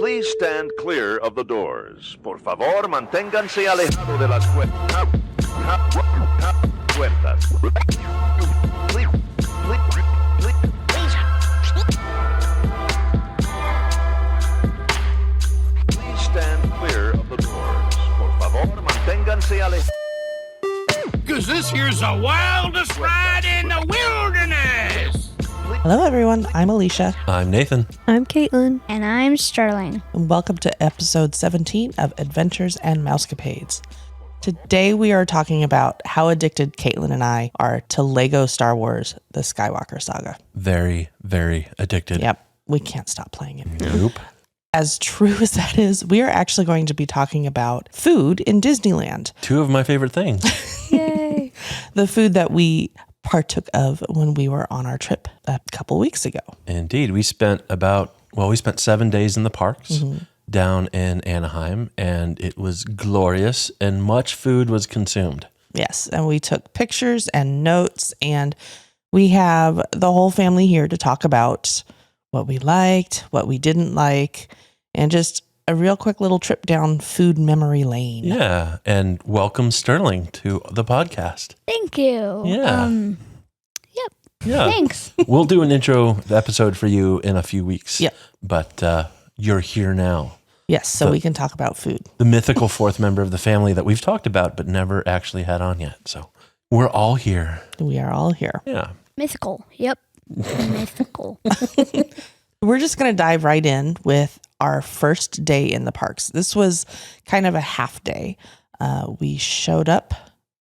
Please stand clear of the doors. Por favor, manténganse alejado de las puertas. Please stand clear of the doors. Por favor, manténganse alejados. Because this here's the wildest ride in the wilderness. Hello, everyone. I'm Alicia. I'm Nathan. I'm Caitlin. And I'm Sterling. And welcome to episode 17 of Adventures and Mousecapades. Today we are talking about how addicted Caitlin and I are to Lego Star Wars, the Skywalker Saga. Very, very addicted. Yep. We can't stop playing it. Nope. As true as that is, we are actually going to be talking about food in Disneyland. Two of my favorite things. Yay. The food that we partook of when we were on our trip a couple weeks ago. Indeed. We spent 7 days in the parks down in Anaheim, and it was glorious, and much food was consumed. Yes, and we took pictures and notes, and we have the whole family here to talk about what we liked, what we didn't like, and just a real quick little trip down food memory lane. Yeah, and welcome Sterling to the podcast. Thank you. Yeah. Yep. Yeah. Thanks. We'll do an intro episode for you in a few weeks. Yep. But you're here now. Yes, so we can talk about food. The mythical fourth member of the family that we've talked about but never actually had on yet. So we're all here. We are all here. Yeah. Mythical. Yep. Mythical. We're just going to dive right in with our first day in the parks. This was kind of a half day. We showed up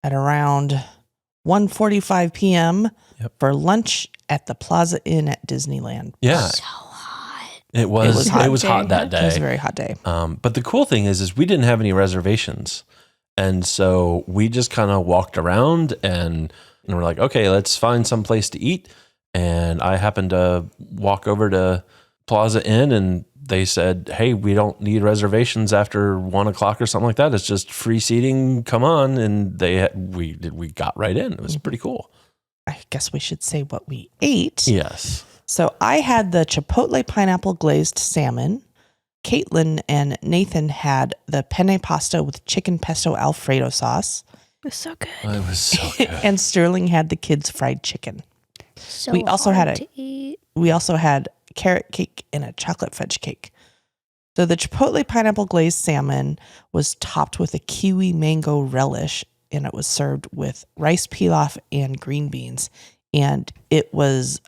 at around 1:45 p.m. for lunch at the Plaza Inn at Disneyland. Yeah. So hot. It was hot that day. It was a very hot day. But the cool thing is we didn't have any reservations. And so we just kind of walked around and we're like, okay, let's find some place to eat. And I happened to walk over to Plaza Inn and they said, hey, we don't need reservations after 1 o'clock or something like that. It's just free seating. Come on. And we got right in. It was pretty cool. I guess we should say what we ate. Yes. So I had the Chipotle pineapple glazed salmon. Caitlin and Nathan had the penne pasta with chicken pesto Alfredo sauce. It was so good. It was so good. And Sterling had the kids' fried chicken. So We also hard had to eat. We also had carrot cake and a chocolate fudge cake. So the Chipotle pineapple glazed salmon was topped with a kiwi mango relish, and it was served with rice pilaf and green beans. And it was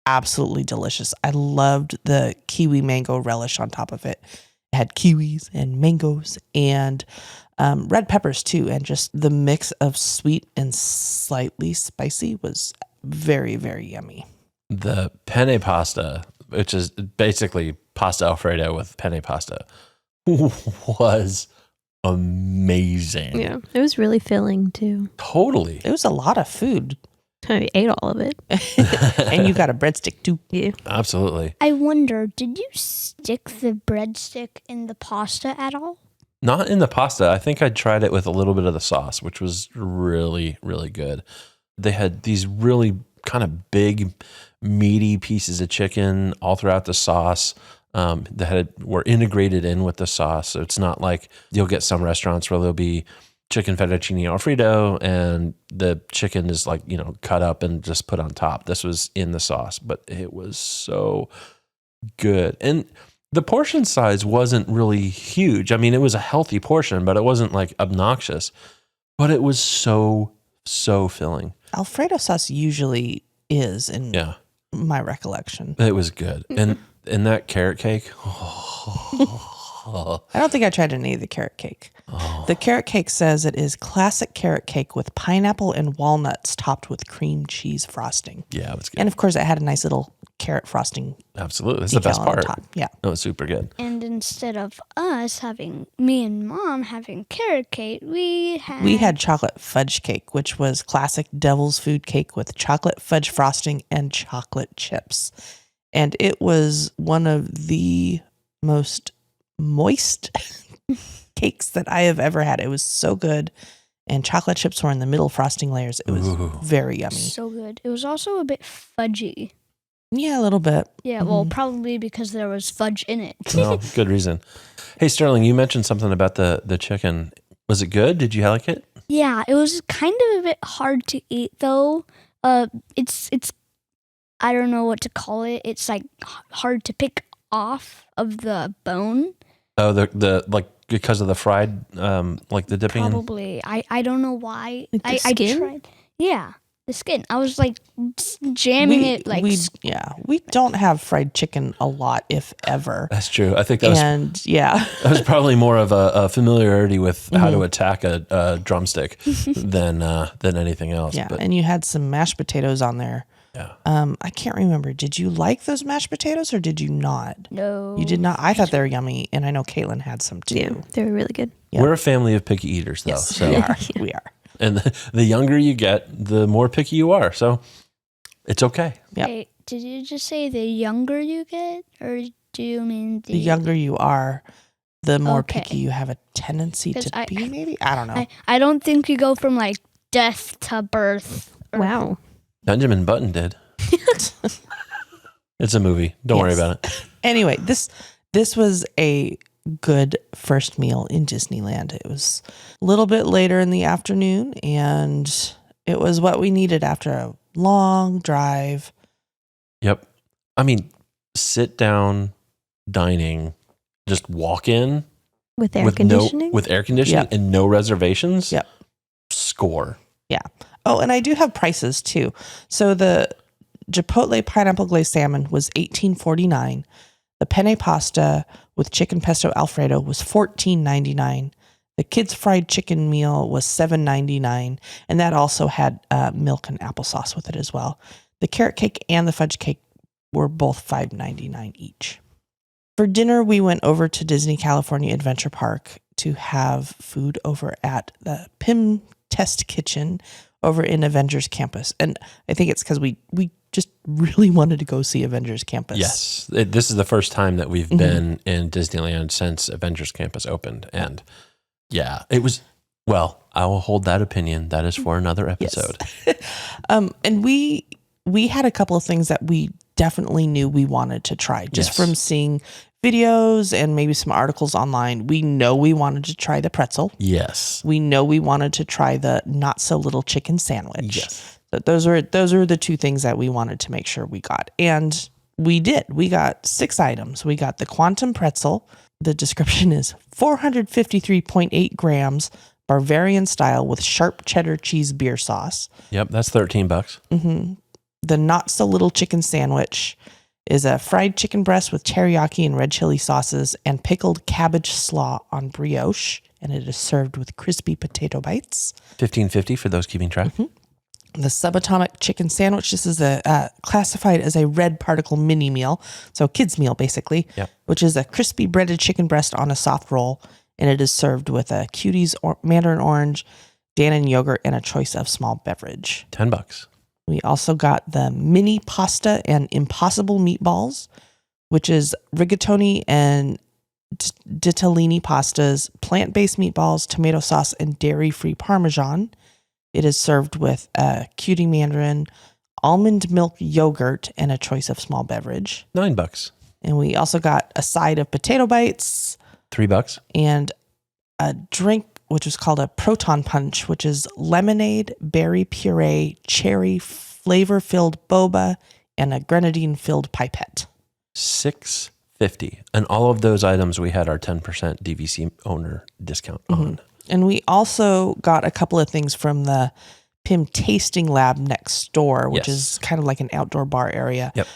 absolutely delicious. I loved the kiwi mango relish on top of it. It had kiwis and mangoes and red peppers too. And just the mix of sweet and slightly spicy was very, very yummy. The penne pasta, which is basically pasta Alfredo with penne pasta, was amazing. Yeah. It was really filling too. Totally. It was a lot of food. I ate all of it. And you got a breadstick too. Yeah. Absolutely. I wonder, did you stick the breadstick in the pasta at all? Not in the pasta. I think I tried it with a little bit of the sauce, which was really, really good. They had these really kind of big, meaty pieces of chicken all throughout the sauce that were integrated in with the sauce. So it's not like you'll get some restaurants where there'll be chicken fettuccine Alfredo and the chicken is like, cut up and just put on top. This was in the sauce, but it was so good. And the portion size wasn't really huge. I mean, it was a healthy portion, but it wasn't like obnoxious. But it was so filling. Alfredo sauce usually is in my recollection. It was good. And that carrot cake. I don't think I tried any of the carrot cake. The carrot cake says it is classic carrot cake with pineapple and walnuts topped with cream cheese frosting. Yeah, it was good. And of course, it had a nice little carrot frosting. Absolutely. That's the best decal on part. top. Yeah. It was super good. And instead of me and Mom having carrot cake, we had chocolate fudge cake, which was classic devil's food cake with chocolate fudge frosting and chocolate chips. And it was one of the most moist cakes that I have ever had. It was so good. And chocolate chips were in the middle frosting layers. It was very yummy. So good. It was also a bit fudgy. Yeah, a little bit. Yeah, well, probably because there was fudge in it. No, good reason. Hey, Sterling, you mentioned something about the chicken. Was it good? Did you like it? Yeah, it was kind of a bit hard to eat though. It's I don't know what to call it. It's like hard to pick off of the bone. Oh, the like because of the fried, like the dipping. Probably. I don't know why. Like the I skin? tried. Yeah, the skin. I was like jamming it like. We don't have fried chicken a lot, if ever. That's true. I think that was that was probably more of a familiarity with how to attack a drumstick than anything else. Yeah, But and you had some mashed potatoes on there. yeah, I can't remember. Did you like those mashed potatoes or did you not? No. You did not. I thought they were yummy, and I know Caitlin had some too. Yeah, they were really good. Yeah. we're a family of picky eaters, though. Yes, So we are. We are. and the younger you get, the more picky you are. So it's okay. Yep. Wait, did you just say the younger you get, or do you mean The younger you are, the more Okay. picky you have a tendency 'Cause to I- be. Maybe I don't know. I don't think you go from like death to birth. or- Wow. Benjamin Button did. It's a movie. Don't worry Yes. about it. Anyway, this was a good first meal in Disneyland. It was a little bit later in the afternoon, and it was what we needed after a long drive. Yep. I mean, sit down dining, just walk in With air with conditioning? with air conditioning Yep. and no reservations. Yep. Score. Oh, and I do have prices too. So the Chipotle pineapple glazed salmon was $18.49. The penne pasta with chicken pesto Alfredo was $14.99. The kids fried chicken meal was $7.99, and that also had milk and applesauce with it as well. The carrot cake and the fudge cake were both $5.99 each. For dinner, we went over to Disney California Adventure Park to have food over at the Pym Test Kitchen over in Avengers Campus. And I think it's because we just really wanted to go see Avengers Campus. Yes. This is the first time that we've been in Disneyland since Avengers Campus opened. And yeah, it was, well, I will hold that opinion. That is for another episode. And we had a couple of things that we definitely knew we wanted to try just Yes. from seeing videos and maybe some articles online. We know we wanted to try the pretzel. Yes. We know we wanted to try the not so little chicken sandwich. Yes. So those are the two things that we wanted to make sure we got. And we did. We got 6 items. We got the quantum pretzel. The description is 453.8 grams, Bavarian style with sharp cheddar cheese beer sauce. Yep. That's $13. The not so little chicken sandwich is a fried chicken breast with teriyaki and red chili sauces and pickled cabbage slaw on brioche. And it is served with crispy potato bites. $15.50 for those keeping track. The subatomic chicken sandwich. This is classified as a red particle mini meal, so kids meal basically. Yep. Which is a crispy breaded chicken breast on a soft roll, and it is served with a Cuties mandarin orange, Dannon yogurt, and a choice of small beverage. $10. We also got the mini pasta and impossible meatballs, which is rigatoni and ditalini pastas, plant-based meatballs, tomato sauce, and dairy-free Parmesan. It is served with a cutie mandarin, almond milk yogurt, and a choice of small beverage. $9. And we also got a side of potato bites $3. and a drink, which was called a proton punch, which is lemonade, berry puree, cherry flavor-filled boba, and a grenadine-filled pipette. $6.50. And all of those items we had our 10% DVC owner discount on. And we also got a couple of things from the Pym Tasting Lab next door, which Yes. is kind of like an outdoor bar area. Yep.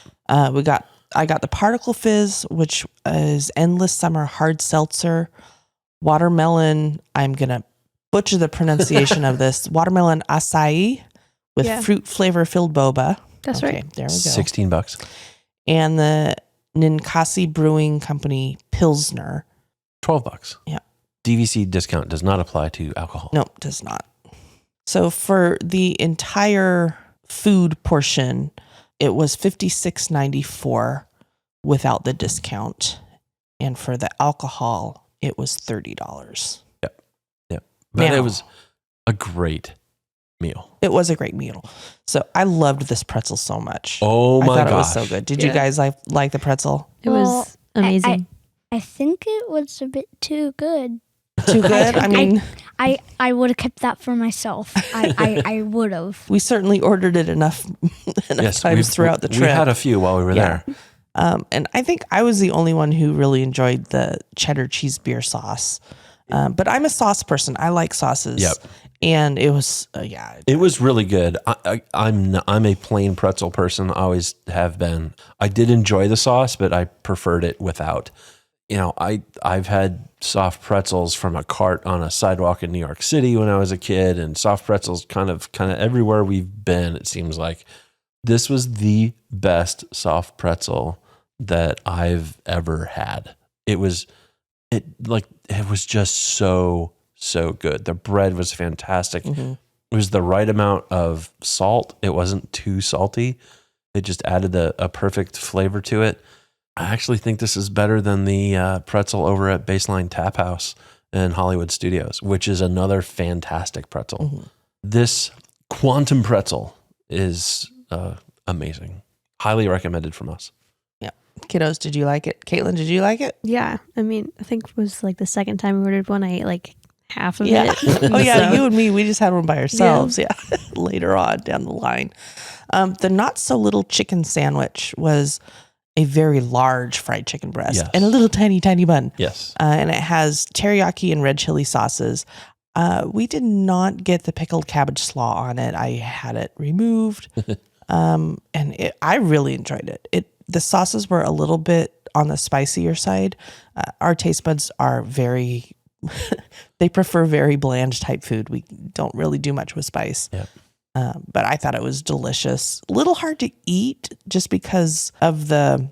I got the Particle Fizz, which is endless summer hard seltzer, watermelon. I'm gonna butcher the pronunciation of this. Watermelon acai with Yeah. fruit flavor filled boba. That's Okay, right. there we go. $16. And the Ninkasi Brewing Company Pilsner. $12. Yeah. DVC discount does not apply to alcohol. No, it does not. So for the entire food portion, it was $56.94 without the discount. And for the alcohol, it was $30. But Now- it was a great meal. It was a great meal. So I loved this pretzel so much. Oh my I thought gosh. it was so good. Did you guys like the pretzel? It Well, was amazing. I think it was a bit too good. Too good? I mean, I would have kept that for myself. I would have. we certainly ordered it enough times throughout the trip. We had a few while we were there. And I think I was the only one who really enjoyed the cheddar cheese beer sauce. But I'm a sauce person. I like sauces. Yep. And it was, It was really good. I'm a plain pretzel person. Always have been. I did enjoy the sauce, but I preferred it without. I've had soft pretzels from a cart on a sidewalk in New York City when I was a kid, and soft pretzels kind of everywhere we've been. It seems like this was the best soft pretzel that I've ever had. It was just so good. The bread was fantastic. mm-hmm. It was the right amount of salt. It wasn't too salty. It just added a perfect flavor to it. I actually think this is better than the pretzel over at Baseline Tap House in Hollywood Studios, which is another fantastic pretzel. Mm-hmm. This quantum pretzel is amazing. Highly recommended from us. Yeah. Kiddos, did you like it? Caitlin, did you like it? Yeah. I mean, I think it was like the second time we ordered one, I ate like half of Yeah. it. Oh, yeah. So- You and me, we just had one by ourselves. Yeah. Later on down the line. The not so little chicken sandwich was a very large fried chicken breast Yes. and a little tiny bun. Yes. And it has teriyaki and red chili sauces. We did not get the pickled cabbage slaw on it. I had it removed. I really enjoyed it. The sauces were a little bit on the spicier side. Our taste buds are very, they prefer very bland type food. We don't really do much with spice. Yep. But I thought it was delicious. A little hard to eat just because of the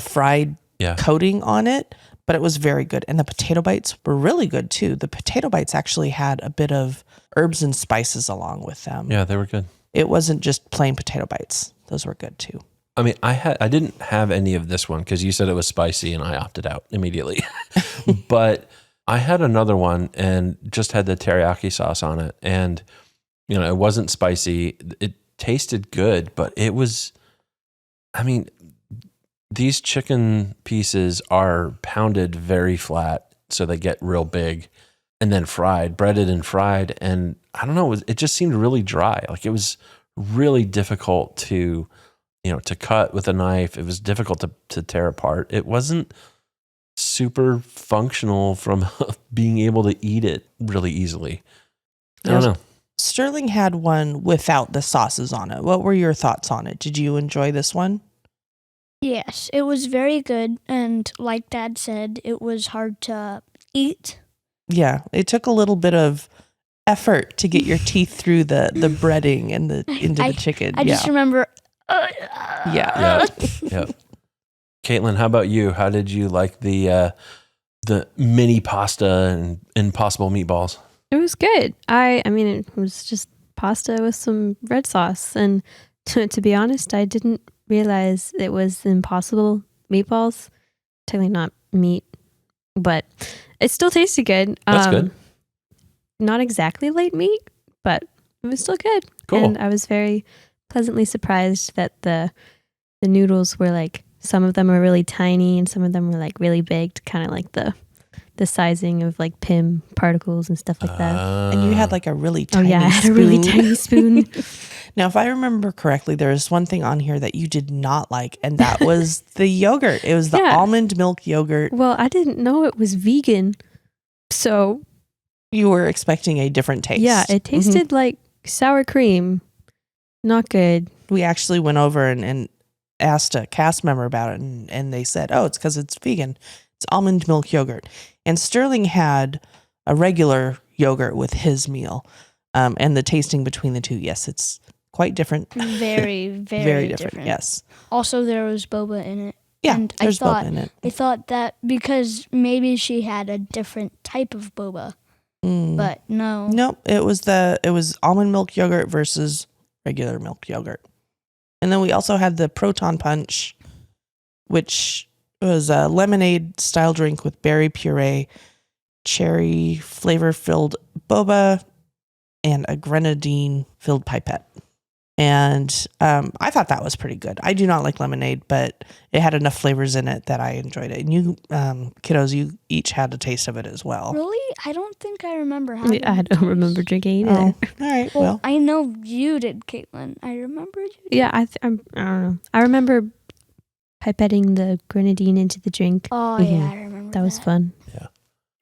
fried coating on it, but it was very good. And the potato bites were really good too. The potato bites actually had a bit of herbs and spices along with them. Yeah, they were good. It wasn't just plain potato bites. Those were good too. I mean, I didn't have any of this one because you said it was spicy and I opted out immediately. But I had another one and just had the teriyaki sauce on it. And, it wasn't spicy. It tasted good, but it was, I mean, these chicken pieces are pounded very flat, so they get real big, and then breaded and fried. And I don't know, it just seemed really dry. Like it was really difficult to cut with a knife. It was difficult to tear apart. It wasn't super functional from being able to eat it really easily. I don't know. Sterling had one without the sauces on it. What were your thoughts on it? Did you enjoy this one? Yes, it was very good. And like Dad said, it was hard to eat. Yeah, it took a little bit of effort to get your teeth through the breading and into the chicken. I just remember. Yeah. Yeah. Caitlin, how about you? How did you like the mini pasta and impossible meatballs? It was good. I mean, it was just pasta with some red sauce. And to be honest, I didn't realize it was impossible meatballs. Technically not meat, but it still tasted good. That's good. Not exactly light meat, but it was still good. Cool. And I was very pleasantly surprised that the noodles were like, some of them were really tiny and some of them were like really big, kind of like the sizing of like Pym particles and stuff like that. And you had like a really tiny I had spoon. a really tiny spoon. Now, if I remember correctly, there was one thing on here that you did not like, and that was the yogurt. It was the almond milk yogurt. Well, I didn't know it was vegan. So you were expecting a different taste. Yeah, it tasted like sour cream. Not good. We actually went over and asked a cast member about it, and they said, oh, it's because it's vegan. It's almond milk yogurt. And Sterling had a regular yogurt with his meal. And the tasting between the two, yes, it's quite different. Very, very different. Yes. Also, there was boba in it. Yeah, and there's boba in it. I thought that because maybe she had a different type of boba, but no. Nope, it was almond milk yogurt versus regular milk yogurt. And then we also had the Proton Punch, which was a lemonade style drink with berry puree, cherry flavor filled boba, and a grenadine-filled pipette. And I thought that was pretty good. I do not like lemonade, but it had enough flavors in it that I enjoyed it. And you, kiddos, you each had a taste of it as well. Really? I don't think I remember having I don't remember drinking either. Oh, all right. Well, Well, I know you did, Caitlin. I remember you did. Yeah, I don't know. I remember pipetting the grenadine into the drink. Oh, Mm-hmm. yeah, I remember That was fun.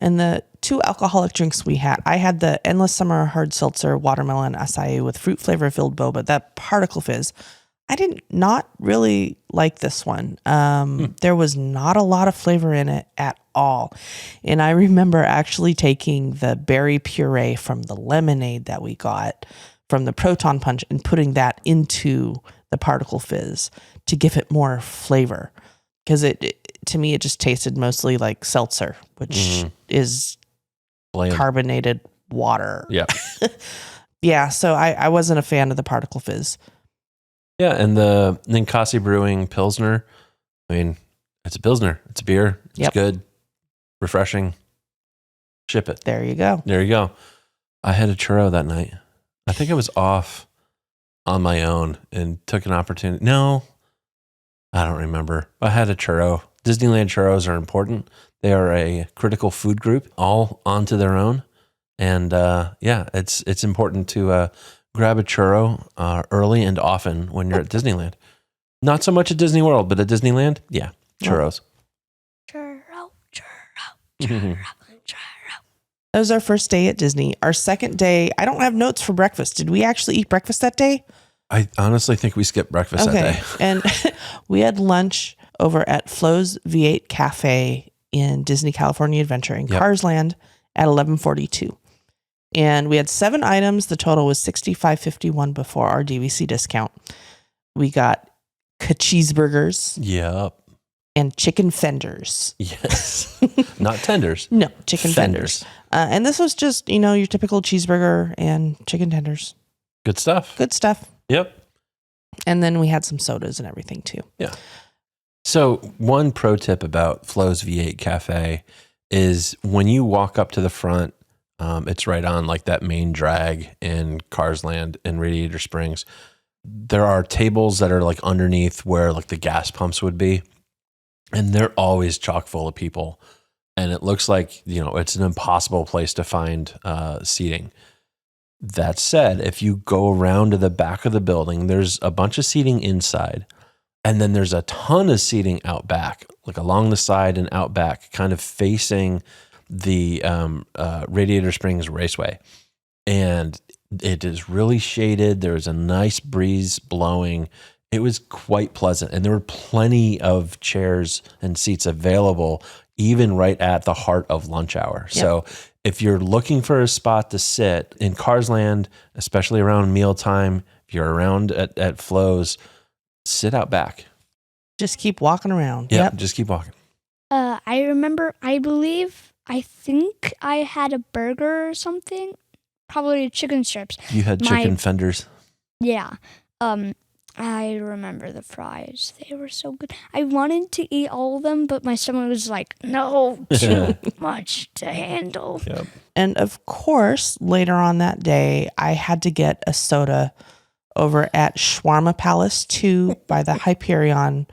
and the 2 alcoholic drinks we had, I had the Endless Summer Hard Seltzer Watermelon Acai with fruit flavor filled boba, that particle fizz. I did not really like this one. There was not a lot of flavor in it at all. And I remember actually taking the berry puree from the lemonade that we got from the Proton Punch and putting that into the particle fizz to give it more flavor. Because to me, it just tasted mostly like seltzer, which is Bland. carbonated water. Yeah. Yeah, so I wasn't a fan of the particle fizz. Yeah, and the Ninkasi Brewing Pilsner, I mean, it's a Pilsner. It's a beer. It's Yep. good, refreshing. Ship it. There you go. There you go. I had a churro that night. I think I was off on my own and took an opportunity. No, I don't remember. I had a churro. Disneyland churros are important. They are a critical food group, all onto their own. And yeah, it's important to grab a churro early and often when you're at Disneyland. Not so much at Disney World, but at Disneyland, yeah, churros. Churro, churro, churro, churro. That was our first day at Disney. Our second day, I don't have notes for breakfast. Did we actually eat breakfast that day? I honestly think we skipped breakfast that day. And we had lunch over at Flo's V8 Cafe in Disney California Adventure in Yep. Cars Land at 11:42. And we had 7 items. The total was $65.51 before our DVC discount. We got cheeseburgers Yep. and chicken fenders. Yes. Not tenders. No, chicken fenders. And this was just, your typical cheeseburger and chicken tenders. Good stuff. Good stuff. Yep. And then we had some sodas and everything too. Yeah. So one pro tip about Flo's V8 Cafe is when you walk up to the front, it's right on like that main drag in Cars Land in Radiator Springs. There are tables that are like underneath where like the gas pumps would be. And they're always chock full of people. And it looks like, it's an impossible place to find seating. That said, if you go around to the back of the building, there's a bunch of seating inside. And then there's a ton of seating out back, like along the side and out back, kind of facing the Radiator Springs Raceway. And it is really shaded. There's a nice breeze blowing. It was quite pleasant. And there were plenty of chairs and seats available, even right at the heart of lunch hour. Yep. So if you're looking for a spot to sit in Cars Land, especially around mealtime, if you're around at Flo's, sit out back. Just keep walking around. Yep. Just keep walking. I remember, I think I had a burger or something. Probably chicken strips. You had chicken fenders. Yeah. I remember the fries. They were so good. I wanted to eat all of them, but my stomach was like, no, too much to handle. Yep. And of course, later on that day, I had to get a soda over at Shawarma Palace 2 by the Hyperion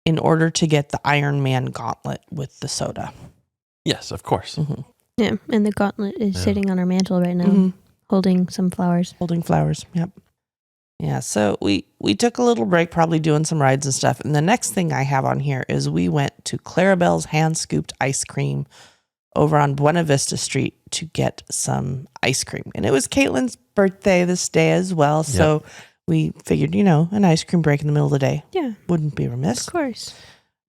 in order to get the Iron Man gauntlet with the soda. Yes, of course. Mm-hmm. Yeah, and the gauntlet is sitting on our mantle right now, Mhm. holding some flowers. Holding flowers. Yep. Yeah, so we took a little break, probably doing some rides and stuff. And the next thing I have on here is we went to Clarabelle's hand-scooped ice cream over on Buena Vista Street to get some ice cream. And it was Caitlin's birthday this day as well. So we figured, an ice cream break in the middle of the day Yeah, wouldn't be remiss. of course.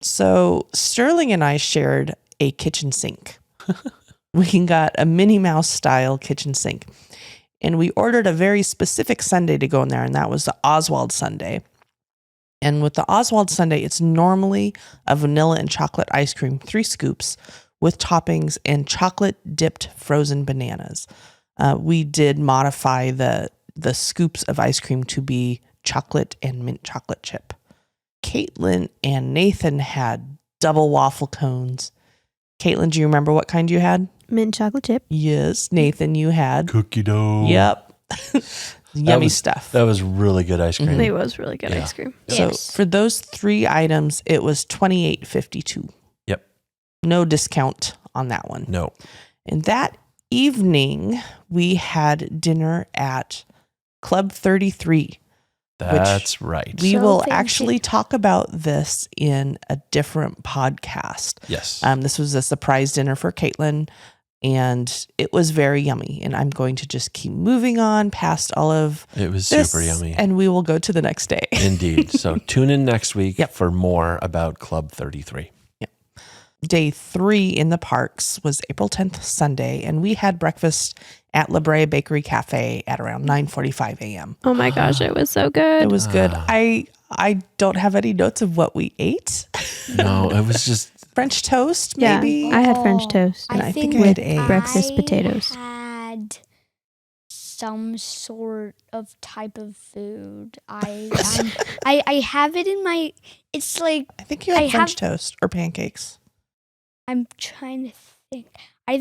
So Sterling and I shared a kitchen sink. We got a Minnie Mouse style kitchen sink. And we ordered a very specific sundae to go in there, and that was the Oswald sundae. And with the Oswald sundae, it's normally a vanilla and chocolate ice cream, 3 scoops, with toppings and chocolate dipped frozen bananas. We did modify the scoops of ice cream to be chocolate and mint chocolate chip. Caitlin and Nathan had double waffle cones. Caitlin, do you remember what kind you had? Mint chocolate chip. Yes. Nathan, you had Cookie dough. Yep. Yummy stuff. That was really good ice cream. It was really good ice cream. So Yes. for those 3 items, it was $28.52. Yep. No discount on that one. No. And that evening, we had dinner at Club 33. That's right. We So will fancy. actually talk about this in a different podcast. Yes. This was a surprise dinner for Caitlin, and it was very yummy. And I'm going to just keep moving on past all of It was this, super yummy. and we will go to the next day. Indeed. So tune in next week Yep. for more about Club 33. Day 3 in the parks was April 10th, Sunday, and we had breakfast at La Brea Bakery Cafe at around 9:45 a.m. Oh my gosh, it was so good. It was good. I don't have any notes of what we ate. No, it was just French toast, Yeah, maybe. I had French toast And I think I with had eggs. breakfast potatoes. Had some sort of type of food. I have it in my. It's like I think you had I French have- toast or pancakes. I'm trying to think. I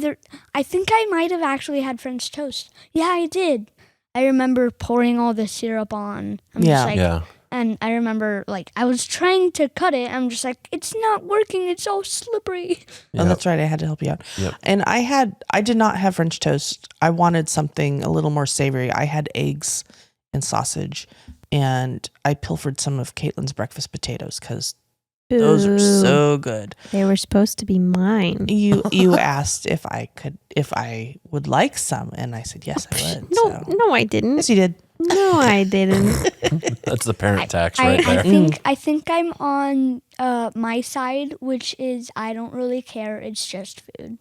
think I might have actually had French toast. Yeah, I did. I remember pouring all the syrup on. I'm Yeah. just like, yeah. And I remember like I was trying to cut it. I'm just like, it's not working. It's all slippery. Oh, Yep. that's right. I had to help you out. Yep. And I did not have French toast. I wanted something a little more savory. I had eggs and sausage, and I pilfered some of Caitlin's breakfast potatoes because those are Ooh, so good. They were supposed to be mine. You asked if I would like some, and I said yes, I would. No, so. no, I didn't. Yes, you did. No, I didn't. That's the parent tax right there. I think I'm on my side, which is I don't really care. It's just food.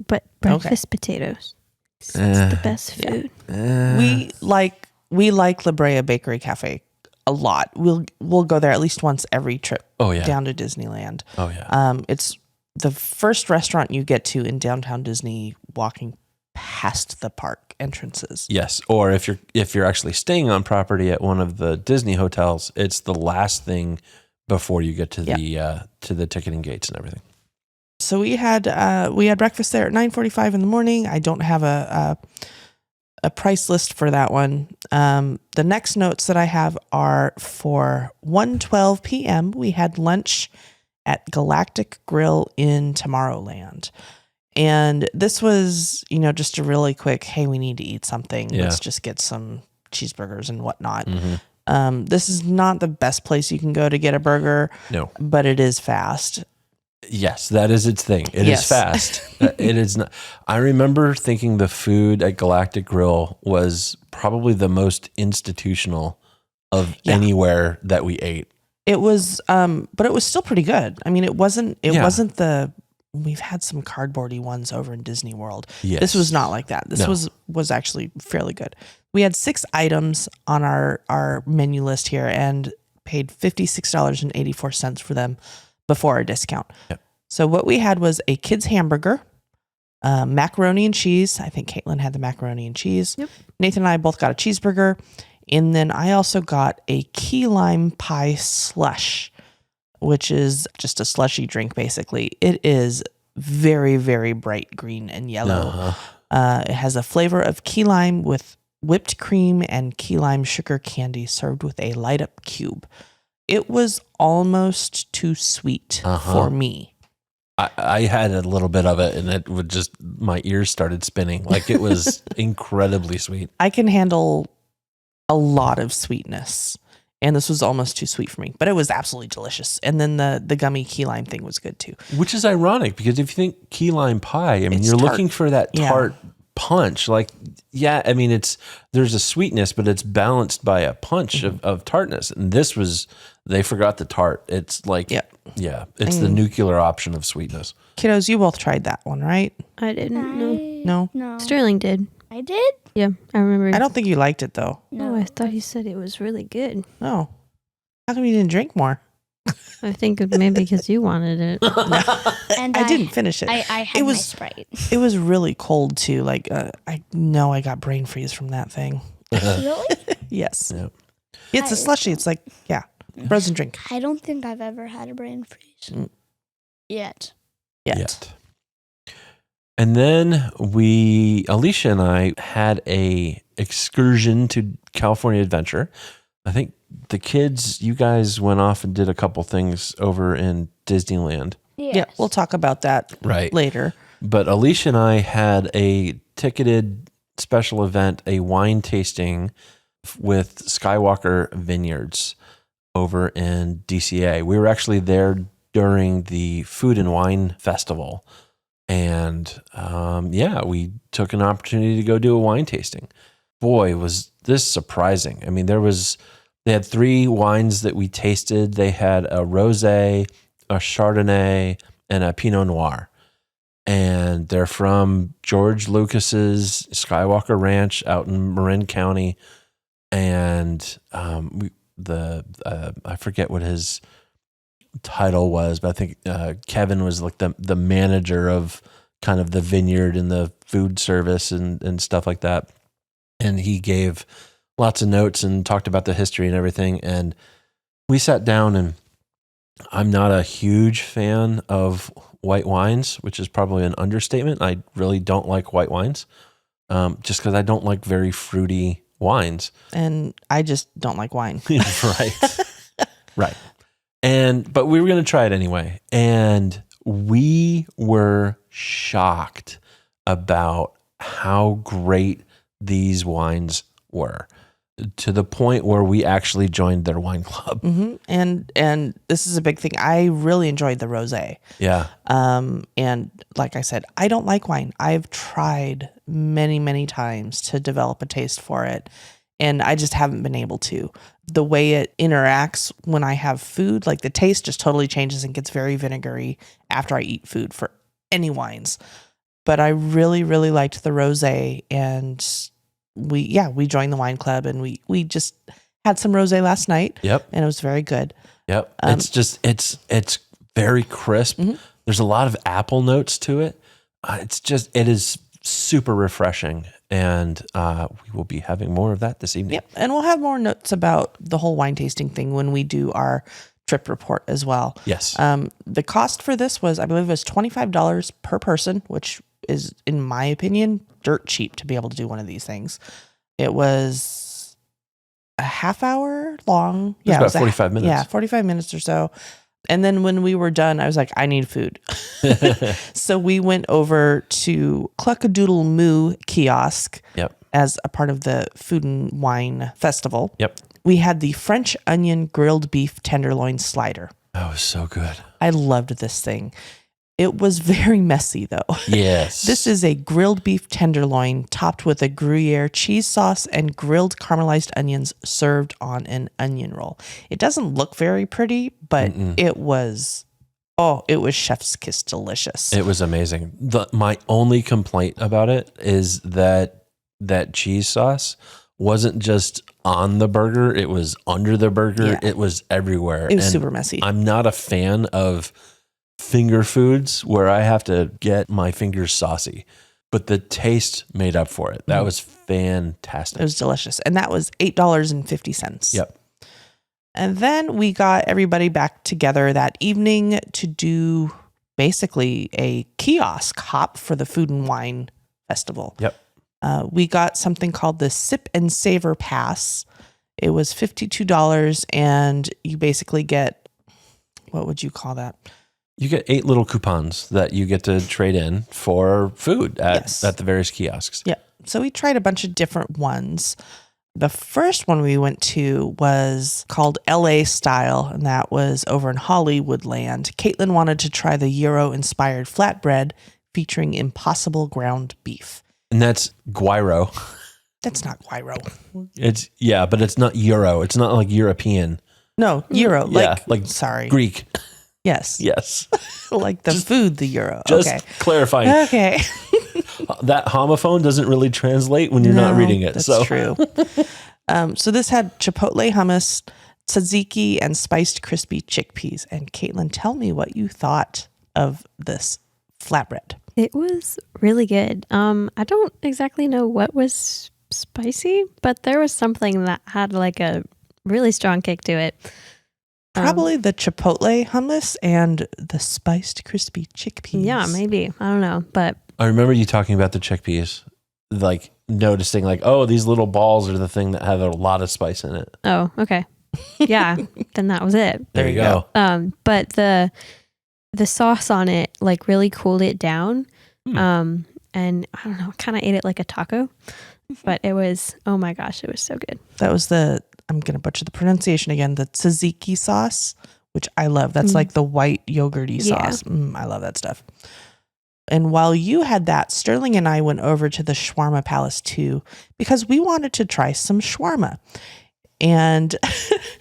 But breakfast potatoes. It's the best food. We like La Brea Bakery Cafe a lot. We'll go there at least once every trip Oh yeah. down to Disneyland. Oh yeah. It's the first restaurant you get to in downtown Disney, walking past the park entrances. Yes, or if you're actually staying on property at one of the Disney hotels, it's the last thing before you get to the ticketing gates and everything. So we had breakfast there at 9:45 in the morning. I don't have a price list for that one. The next notes that I have are for 1:12 p.m. We had lunch at Galactic Grill in Tomorrowland. And this was, just a really quick, hey, we need to eat something. Yeah. Let's just get some cheeseburgers and whatnot. Mm-hmm. This is not the best place you can go to get a burger, No. but it is fast. Yes, that is its thing. It is Yes. fast. It is not. I remember thinking the food at Galactic Grill was probably the most institutional of anywhere that we ate. It was, but it was still pretty good. I mean, it wasn't we've had some cardboardy ones over in Disney World. Yes. This was not like that. This No. was actually fairly good. We had 6 items on our menu list here and paid $56.84 for them before our discount. Yep. So what we had was a kid's hamburger, macaroni and cheese. I think Caitlin had the macaroni and cheese. Yep. Nathan and I both got a cheeseburger. And then I also got a key lime pie slush, which is just a slushy drink, basically. It is very, very bright green and yellow. Uh-huh. It has a flavor of key lime with whipped cream and key lime sugar candy served with a light up cube. It was almost too sweet for me. I had a little bit of it, and it would just, my ears started spinning. Like, it was incredibly sweet. I can handle a lot of sweetness, and this was almost too sweet for me, but it was absolutely delicious. And then the gummy key lime thing was good too. Which is ironic, because if you think key lime pie, I mean, It's you're tart. looking for that Yeah. tart punch. Like, yeah, I mean, there's a sweetness, but it's balanced by a punch of tartness. And this was, they forgot the tart. It's like, yeah, it's the nuclear option of sweetness. Kiddos, you both tried that one, right? I didn't know. No? No. Sterling did. I did? Yeah, I remember. I don't think you liked it though. No, I thought he said it was really good. Oh. How come you didn't drink more? I think maybe because you wanted it. And I didn't finish it. I had It my was- Sprite. It was really cold too. Like I know I got brain freeze from that thing. Really? Yes. Yeah. It's a slushy. It's like, frozen drink. I don't think I've ever had a brain freeze. Yet. Yet. And then Alicia and I had a excursion to California Adventure. I think the kids, you guys went off and did a couple things over in Disneyland. Yes. Yeah, we'll talk about that later. But Alicia and I had a ticketed special event, a wine tasting with Skywalker Vineyards over in DCA. We were actually there during the Food and Wine Festival. And we took an opportunity to go do a wine tasting. Boy, was this surprising. I mean, they had 3 wines that we tasted. They had a rosé, a Chardonnay, and a Pinot Noir. And they're from George Lucas's Skywalker Ranch out in Marin County. And I forget what his title was, but I think Kevin was like the manager of kind of the vineyard and the food service and stuff like that. And he gave lots of notes and talked about the history and everything. And we sat down, and I'm not a huge fan of white wines, which is probably an understatement. I really don't like white wines, just because I don't like very fruity wines. And I just don't like wine. Right. But we were going to try it anyway. And we were shocked about how great these wines were, to the point where we actually joined their wine club. Mm-hmm. And this is a big thing. I really enjoyed the rosé. Yeah. And like I said, I don't like wine. I've tried many, many times to develop a taste for it, and I just haven't been able to. The way it interacts when I have food, like the taste just totally changes and gets very vinegary after I eat food for any wines. But I really, really liked the rosé, and we joined the wine club, and we just had some rosé last night. Yep. And it was very good. Yep. It's very crisp. Mm-hmm. There's a lot of apple notes to it. It is super refreshing. And we will be having more of that this evening. Yep. And we'll have more notes about the whole wine tasting thing when we do our trip report as well. Yes. The cost for this was, I believe it was $25 per person, which is, in my opinion, dirt cheap to be able to do one of these things. It was a half hour long. It was about 45 minutes. Yeah, 45 minutes or so. And then when we were done, I was like, I need food. So we went over to Cluckadoodle Moo kiosk as a part of the Food and Wine Festival. Yep. We had the French onion grilled beef tenderloin slider. That was so good. I loved this thing. It was very messy, though. Yes. This is a grilled beef tenderloin topped with a Gruyere cheese sauce and grilled caramelized onions served on an onion roll. It doesn't look very pretty, but it was chef's kiss delicious. It was amazing. My only complaint about it is that cheese sauce wasn't just on the burger. It was under the burger. Yeah. It was everywhere. It was super messy. I'm not a fan of finger foods where I have to get my fingers saucy, but the taste made up for it. That was fantastic. It was delicious. And that was $8.50. Yep. And then we got everybody back together that evening to do basically a kiosk hop for the Food and Wine Festival. Yep. We got something called the Sip and Savor Pass. It was $52, and you basically get, what would you call that? You get 8 little coupons that you get to trade in for food at the various kiosks. Yeah. So we tried a bunch of different ones. The first one we went to was called LA Style, and that was over in Hollywoodland. Caitlin wanted to try the Euro-inspired flatbread featuring impossible ground beef. And that's gyro. That's not gyro. But it's not Euro. It's not like European. No, Euro. Sorry. Greek. Yes. Yes. Like the food, the Euro. Just okay. clarifying. Okay. That homophone doesn't really translate when you're not reading it. That's true. So this had chipotle hummus, tzatziki, and spiced crispy chickpeas. And Caitlin, tell me what you thought of this flatbread. It was really good. I don't exactly know what was spicy, but there was something that had like a really strong kick to it. Probably the chipotle hummus and the spiced crispy chickpeas. Yeah, maybe. I don't know. But I remember you talking about the chickpeas. Like noticing like, oh, these little balls are the thing that have a lot of spice in it. Oh, okay. Yeah, then that was it. There you go. But the sauce on it like really cooled it down. And I don't know, kind of ate it like a taco. But it was, oh my gosh, it was so good. That was I'm going to butcher the pronunciation again, the tzatziki sauce, which I love. That's like the white yogurty sauce. I love that stuff. And while you had that, Sterling and I went over to the Shawarma Palace too, because we wanted to try some shawarma. And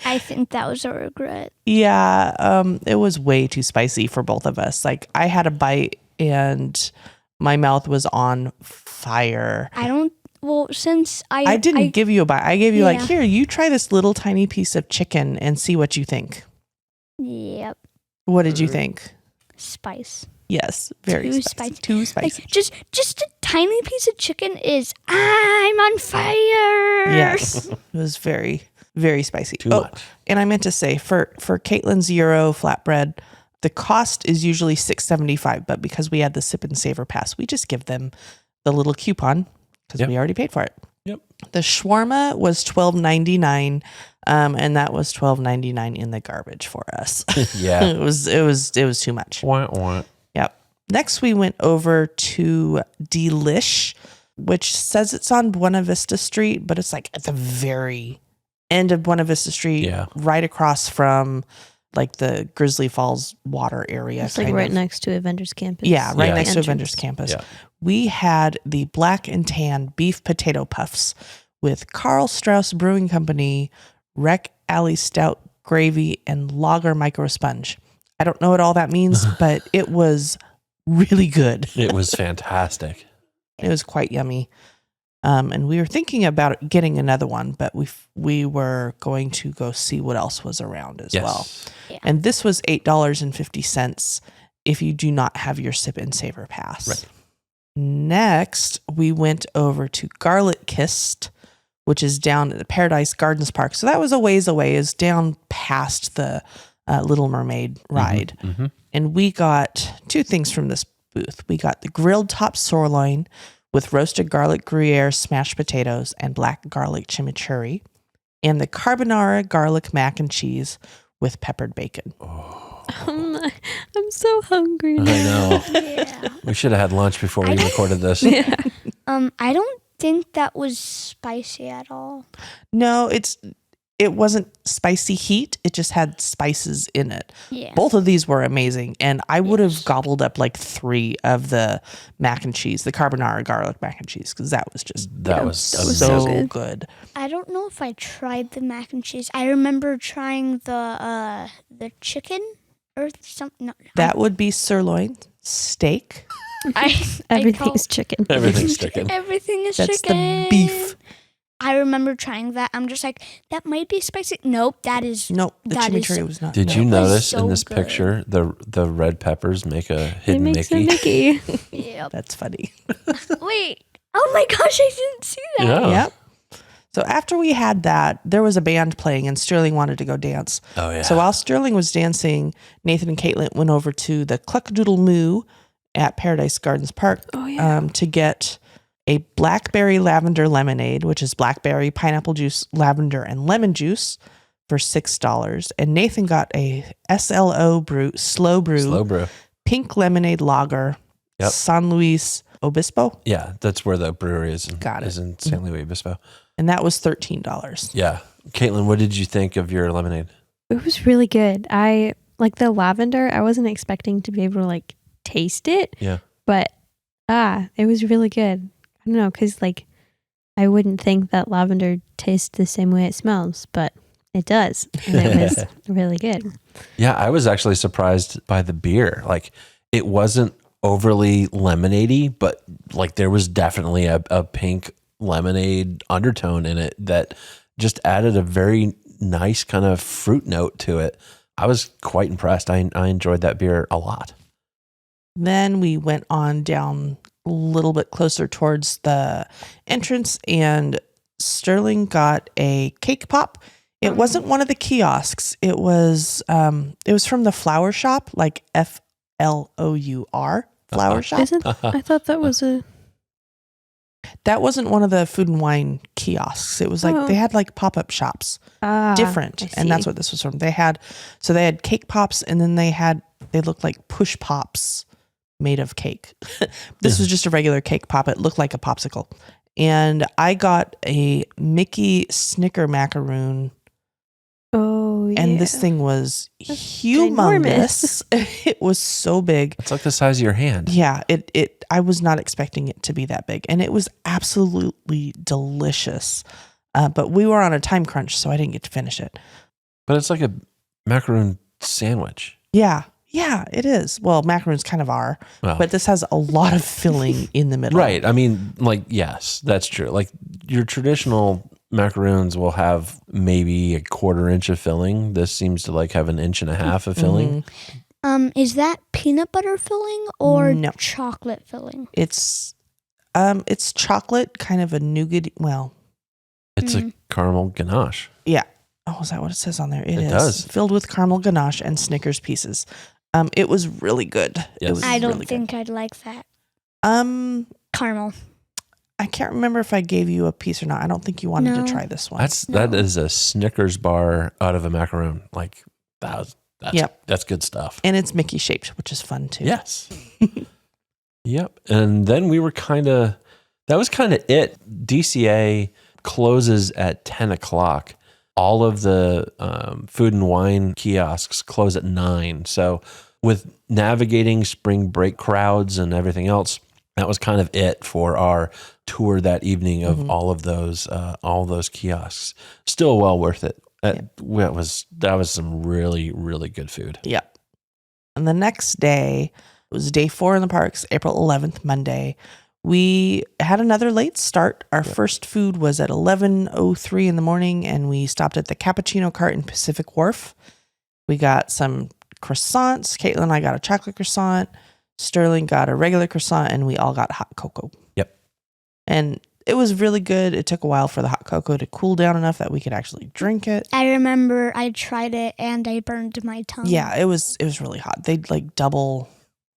I think that was a regret. yeah, it was way too spicy for both of us. Like I had a bite and my mouth was on fire. Since I didn't give you a bite. I gave you like, here, you try this little tiny piece of chicken and see what you think. Yep. What did you think? Spice. Yes, very Too spicy. spicy. Too spicy. Like, just a tiny piece of chicken is, I'm on fire. Yes, it was very, very spicy. Too much. And I meant to say, for Caitlin's Euro flatbread, the cost is usually $6.75, but because we had the Sip and Savor Pass, we just give them the little coupon because we already paid for it. Yep. The shawarma was $12.99, and that was $12.99 in the garbage for us. Yeah. it was too much. Wah. Yep. Next, we went over to Delish, which says it's on Buena Vista Street, but it's like at the very end of Buena Vista Street, right across from like the Grizzly Falls water area. It's like right next to Avengers Campus. Yeah, right next to Avengers Campus. Yeah. We had the Black and Tan beef potato puffs with Carl Strauss Brewing Company, Wreck Alley Stout gravy, and Lager micro sponge. I don't know what all that means, but it was really good. It was fantastic. It was quite yummy. And we were thinking about getting another one, but we were going to go see what else was around as well. Yeah. And this was $8.50 if you do not have your Sip and Savor Pass. Right. Next, we went over to Garlic Kissed, which is down at the Paradise Gardens Park. So that was a ways away. It's down past the Little Mermaid ride. Mm-hmm. And we got two things from this booth. We got the grilled top sirloin with roasted garlic Gruyere, smashed potatoes, and black garlic chimichurri, and the carbonara garlic mac and cheese with peppered bacon. I'm so hungry I now. know. Yeah. We should have had lunch before we recorded this. Yeah. I don't think that was spicy at all. No, it wasn't spicy heat. It just had spices in it. Yeah. Both of these were amazing. And I would have gobbled up like 3 of the mac and cheese, the carbonara garlic mac and cheese, because that was just That was so good. I don't know if I tried the mac and cheese. I remember trying the chicken or something. No, That would be sirloin, steak. Everything's chicken. Everything's chicken. Everything is That's chicken. the beef. I remember trying that. I'm just like, that might be spicy. Nope, that is. Nope, the That is- chimichurri was not. Did no. you was notice so in this good. picture the red peppers make a It hidden makes a Mickey? Mickey. Yep. That's funny. Wait. Oh my gosh, I didn't see that. Yeah. Yep. So after we had that, there was a band playing and Sterling wanted to go dance. Oh yeah. So while Sterling was dancing, Nathan and Caitlin went over to the Cluck-a-Doodle Moo at Paradise Gardens Park to get a blackberry lavender lemonade, which is blackberry, pineapple juice, lavender, and lemon juice for $6. And Nathan got a SLO brew, slow brew, pink lemonade lager, Yep. San Luis Obispo. Yeah, that's where the brewery is. Got it. Is in San Luis Obispo. And that was $13. Yeah. Caitlin, what did you think of your lemonade? It was really good. I like the lavender. I wasn't expecting to be able to like taste it. Yeah. But it was really good. I don't know, because like I wouldn't think that lavender tastes the same way it smells, but it does. And it was really good. Yeah, I was actually surprised by the beer. Like it wasn't overly lemonade-y, but like there was definitely a pink lemonade undertone in it that just added a very nice kind of fruit note to it. I was quite impressed. I enjoyed that beer a lot. Then we went on down a little bit closer towards the entrance and Sterling got a cake pop. It wasn't one of the kiosks. It was from the flower shop, like FLOUR flower shop. I thought that was a That wasn't one of the food and wine kiosks. It was like they had like pop-up shops, different, and that's what this was from. They had cake pops, and then they looked like push pops made of cake. This was just a regular cake pop. It looked like a popsicle, and I got a Mickey Snicker macaroon. Oh, yeah. And this thing was humongous. It was so big. It's like the size of your hand. Yeah, I was not expecting it to be that big, and it was absolutely delicious. But we were on a time crunch, so I didn't get to finish it. But it's like a macaroon sandwich. Yeah, it is. Well, macaroons kind of are, but this has a lot of filling in the middle. Right. I mean, like, yes, that's true. Like your traditional macaroons will have maybe a 1/4 inch of filling. This seems to like have 1.5 inches of filling. Is that peanut butter filling or chocolate filling? It's chocolate, kind of a nougat. Well, it's a caramel ganache. Yeah. Oh, is that what it says on there? It is. Does. Filled with caramel ganache and Snickers pieces. It was really good. Yes. It was I don't really think I'd like that. Caramel. I can't remember if I gave you a piece or not. I don't think you wanted to try this one. That is a Snickers bar out of a macaroon. Like that's good stuff. And it's Mickey shaped, which is fun too. Yes. Yep. And then that was kind of it. DCA closes at 10 o'clock. All of the food and wine kiosks close at 9. So with navigating spring break crowds and everything else, that was kind of it for our tour that evening of all those kiosks. Still well worth it. That was some really, really good food. Yep. And the next day was day 4 in the parks, April 11th, Monday. We had another late start. Our first food was at 11:03 in the morning, and we stopped at the Cappuccino Cart in Pacific Wharf. We got some croissants. Caitlin and I got a chocolate croissant. Sterling got a regular croissant, and we all got hot cocoa. Yep. And it was really good. It took a while for the hot cocoa to cool down enough that we could actually drink it. I remember I tried it and I burned my tongue. Yeah, it was really hot. They like double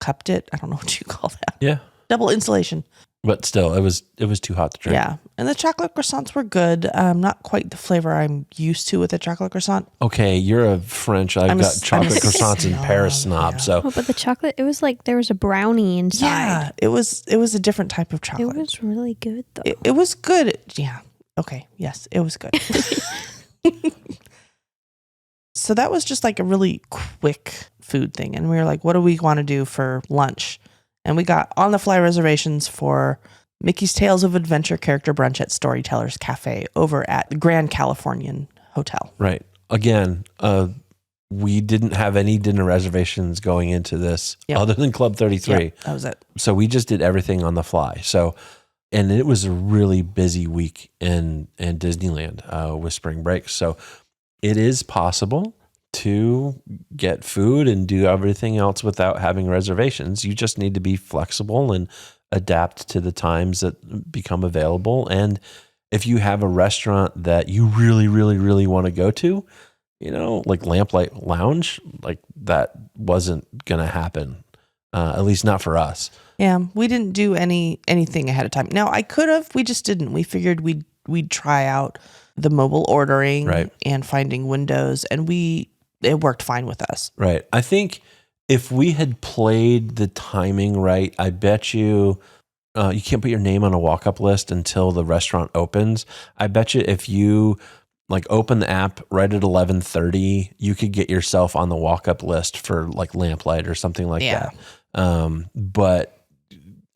cupped it. I don't know what you call that. Yeah. Double insulation. But still, it was too hot to drink. Yeah. And the chocolate croissants were good. Not quite the flavor I'm used to with a chocolate croissant. Okay, you're a French. I've got chocolate croissants in Paris snob. Yeah. So, but the chocolate, it was like there was a brownie inside. Yeah, it was a different type of chocolate. It was really good though. It was good. Yeah. Okay. Yes, it was good. So that was just like a really quick food thing. And we were like, what do we want to do for lunch? And we got on the fly reservations for Mickey's Tales of Adventure character brunch at Storytellers Cafe over at the Grand Californian Hotel. Right. Again, we didn't have any dinner reservations going into this other than Club 33. Yep, that was it. So we just did everything on the fly. So, and it was a really busy week in Disneyland with spring break. So it is possible to get food and do everything else without having reservations. You just need to be flexible and adapt to the times that become available. And if you have a restaurant that you really, really, really want to go to, like Lamplight Lounge, like that wasn't going to happen, at least not for us. Yeah, we didn't do anything ahead of time. Now, I could have, we just didn't. We figured we'd try out the mobile ordering and finding windows, and it worked fine with us. Right. I think if we had played the timing right, I bet you you can't put your name on a walk-up list until the restaurant opens. I bet you if you like open the app right at 11:30, you could get yourself on the walk-up list for like Lamplight or something like that. But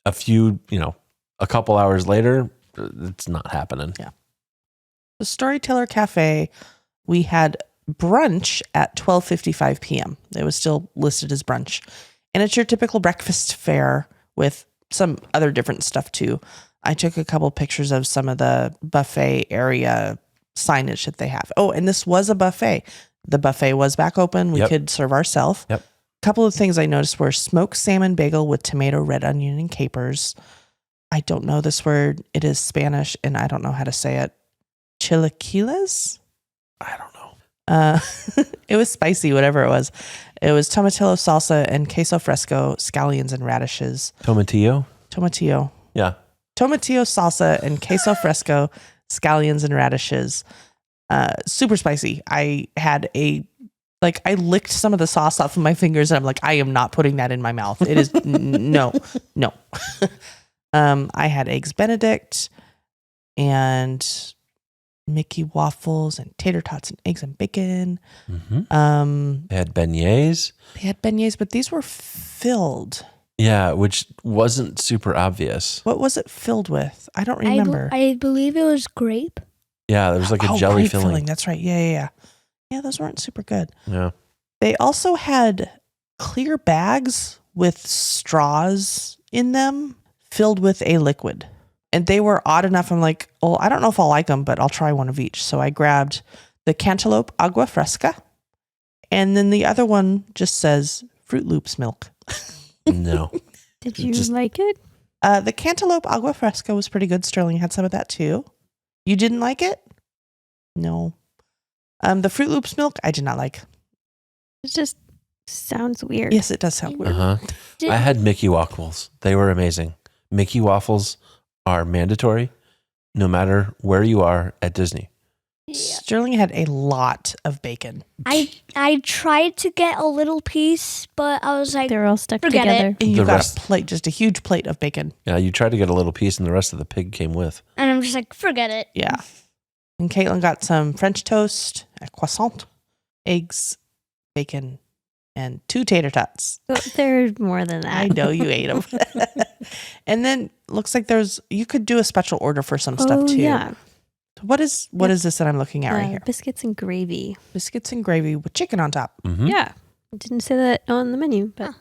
a couple hours later, it's not happening. Yeah. The Storyteller Cafe, we had brunch at 12:55 p.m. It was still listed as brunch. And it's your typical breakfast fare with some other different stuff too. I took a couple pictures of some of the buffet area signage that they have. Oh, and this was a buffet. The buffet was back open. We could serve ourselves. Yep. A couple of things I noticed were smoked salmon bagel with tomato, red onion, and capers. I don't know this word. It is Spanish, and I don't know how to say it. Chilaquiles? I don't know. It was spicy, whatever it was. It was tomatillo salsa and queso fresco, scallions and radishes. Tomatillo? Tomatillo. Yeah. tomatillo salsa and queso fresco, scallions and radishes. Super spicy. I licked some of the sauce off of my fingers and I'm like, I am not putting that in my mouth. It is no. I had eggs Benedict and Mickey waffles and tater tots and eggs and bacon. Mm-hmm. They had beignets. But these were filled. Yeah, which wasn't super obvious. What was it filled with? I don't remember. I believe it was grape. Yeah, there was like a jelly grape filling. That's right. Yeah. Yeah, those weren't super good. Yeah. They also had clear bags with straws in them filled with a liquid. And they were odd enough. I'm like, well, I don't know if I'll like them, but I'll try one of each. So I grabbed the Cantaloupe Agua Fresca. And then the other one just says Fruit Loops milk. No. Did you like it? The Cantaloupe Agua Fresca was pretty good. Sterling had some of that too. You didn't like it? No. The Fruit Loops milk, I did not like. It just sounds weird. Yes, it does sound weird. I had Mickey waffles. They were amazing. Mickey waffles are mandatory no matter where you are at Disney. Yeah. Sterling had a lot of bacon. I tried to get a little piece, but I was like, They're all stuck Forget together. it. And you The got rest- a plate, just a huge plate of bacon. Yeah, you tried to get a little piece and the rest of the pig came with. and I'm just like, forget it. Yeah. And Caitlin got some French toast, a croissant, eggs, bacon, and 2 tater tots. Well, they're more than that. I know you ate them. And then looks like you could do a special order for some stuff too. Yeah. What is this that I'm looking at right here? Biscuits and gravy. Biscuits and gravy with chicken on top. Mm-hmm. Yeah. I didn't say that on the menu, but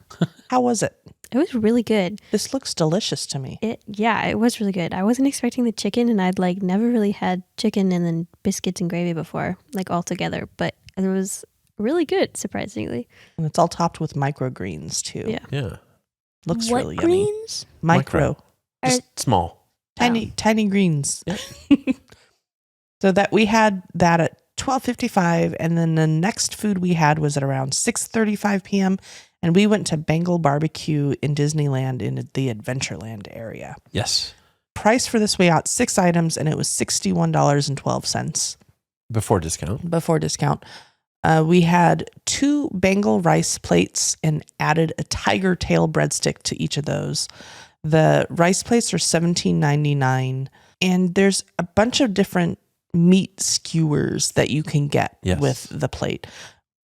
How was it? it was really good. This looks delicious to me. It was really good. I wasn't expecting the chicken, and I'd never really had chicken and then biscuits and gravy before, all together. But it was really good, surprisingly. And it's all topped with microgreens too. Yeah. Yeah. Looks What really yummy. greens? Micro. Just small. Tiny greens. So that we had that at 12:55, and then the next food we had was at around 6:35 p.m. And we went to Bengal Barbecue in Disneyland in the Adventureland area. Yes. Price for this, we got 6 items, and it was $61.12 Before discount. before discount. We had 2 Bengal rice plates and added a tiger tail breadstick to each of those. The rice plates are $17.99, and there's a bunch of different meat skewers that you can get with the plate.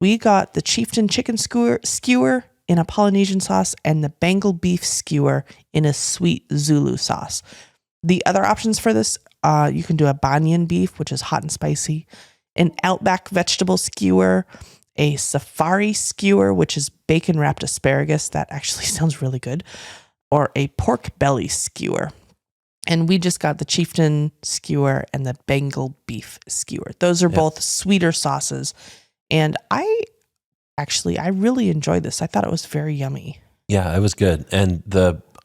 We got the Chieftain chicken skewer in a Polynesian sauce and the Bengal beef skewer in a sweet Zulu sauce. The other options for this, you can do a banyan beef, which is hot and spicy, an Outback vegetable skewer, a safari skewer, which is bacon wrapped asparagus. That actually sounds really good. Or a pork belly skewer. And we just got the Chieftain skewer and the Bengal beef skewer. Those are both sweeter sauces. And I really enjoyed this. I thought it was very yummy. Yeah, it was good. And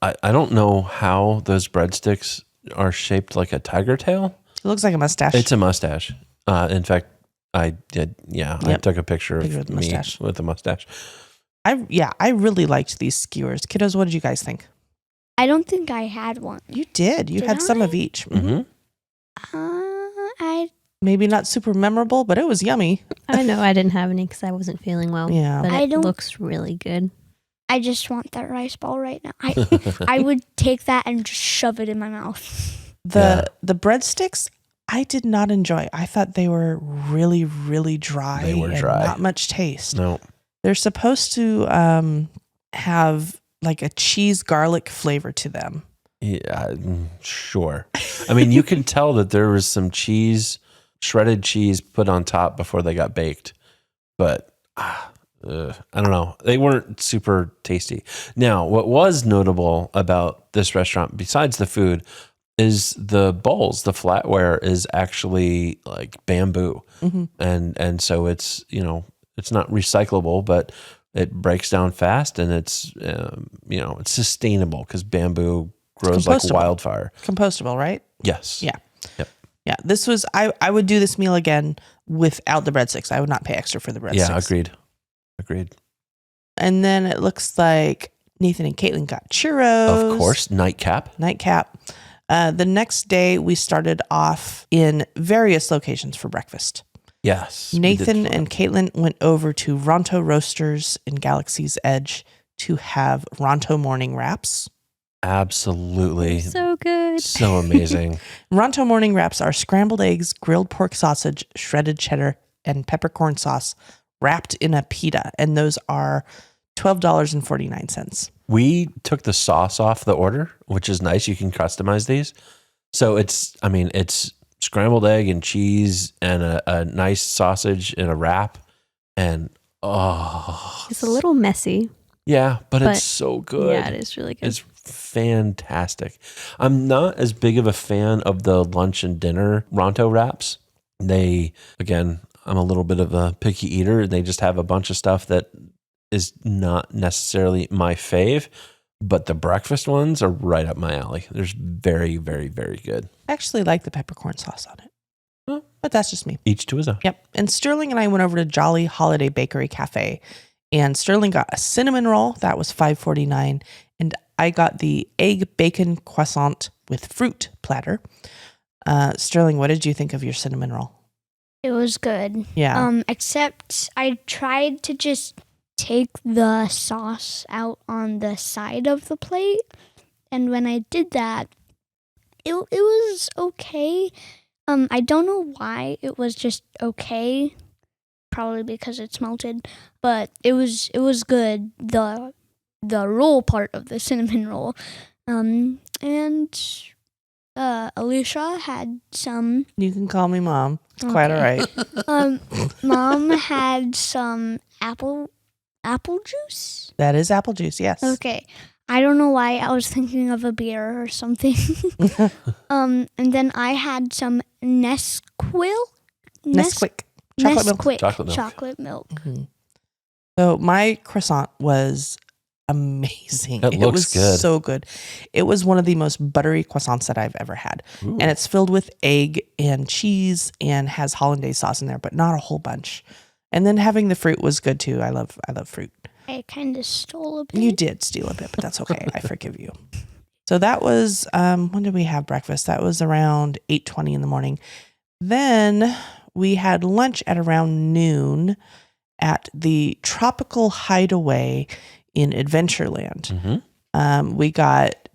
I don't know how those breadsticks are shaped like a tiger tail. It looks like a mustache. It's a mustache. In fact, I did. Yeah, I took a picture of with the me mustache. with the mustache. I really liked these skewers. Kiddos, what did you guys think? I don't think I had one. You did. You Did had some I? of each. Mm-hmm. I Maybe not super memorable, but it was yummy. I know I didn't have any because I wasn't feeling well. Yeah. But I it don't- looks really good. I just want that rice ball right now. I would take that and just shove it in my mouth. The breadsticks, I did not enjoy. I thought they were really, really dry. They were and dry. not much taste. No. They're supposed to have like a cheese garlic flavor to them. Yeah, sure. I mean, you can tell that there was some shredded cheese put on top before they got baked, but I don't know. They weren't super tasty. Now, what was notable about this restaurant, besides the food, is the bowls. The flatware is actually like bamboo, and so it's it's not recyclable, but it breaks down fast, and it's it's sustainable because bamboo grows like compostable. wildfire. Compostable, right? Yes. Yeah. Yep. Yeah. This was I would do this meal again without the breadsticks. I would not pay extra for the breadsticks. Yeah, agreed. And then it looks like Nathan and Caitlin got churros. Of course, nightcap. The next day, we started off in various locations for breakfast. Yes. Nathan and Caitlin went over to Ronto Roasters in Galaxy's Edge to have Ronto morning wraps. Absolutely. So good. So amazing. Ronto morning wraps are scrambled eggs, grilled pork sausage, shredded cheddar, and peppercorn sauce wrapped in a pita. And those are $12.49. We took the sauce off the order, which is nice. You can customize these. So it's scrambled egg and cheese and a nice sausage in a wrap. And it's a little messy. yeah, but it's so good. Yeah, it is really good. It's fantastic. I'm not as big of a fan of the lunch and dinner Ronto wraps. I'm a little bit of a picky eater. They just have a bunch of stuff that is not necessarily my fave, but the breakfast ones are right up my alley. They're very, very, very good. I actually like the peppercorn sauce on it, but that's just me. Each to his own. Yep. And Sterling and I went over to Jolly Holiday Bakery Cafe, and Sterling got a cinnamon roll. That was $5.49. And I got the egg bacon croissant with fruit platter. Sterling, what did you think of your cinnamon roll? It was good. Yeah. Except I tried to just take the sauce out on the side of the plate, and when I did that, it was okay. I don't know why it was just okay. Probably because it's melted, but it was good. The roll part of the cinnamon roll, and Alicia had some. You can call me Mom. It's quite all right. Mom had some apple juice. That is apple juice, yes. Okay. I don't know why I was thinking of a beer or something. And then I had some Nesquik. Chocolate milk. Mm-hmm. So my croissant was amazing. It looks good. So good. It was one of the most buttery croissants that I've ever had. Ooh. And it's filled with egg and cheese and has hollandaise sauce in there, but not a whole bunch. And then having the fruit was good too. I love fruit. I kind of stole a bit. You did steal a bit, but that's okay. I forgive you. So that was, when did we have breakfast? That was around 8:20 in the morning. Then we had lunch at around noon at the Tropical Hideaway in Adventureland. Mm-hmm. We got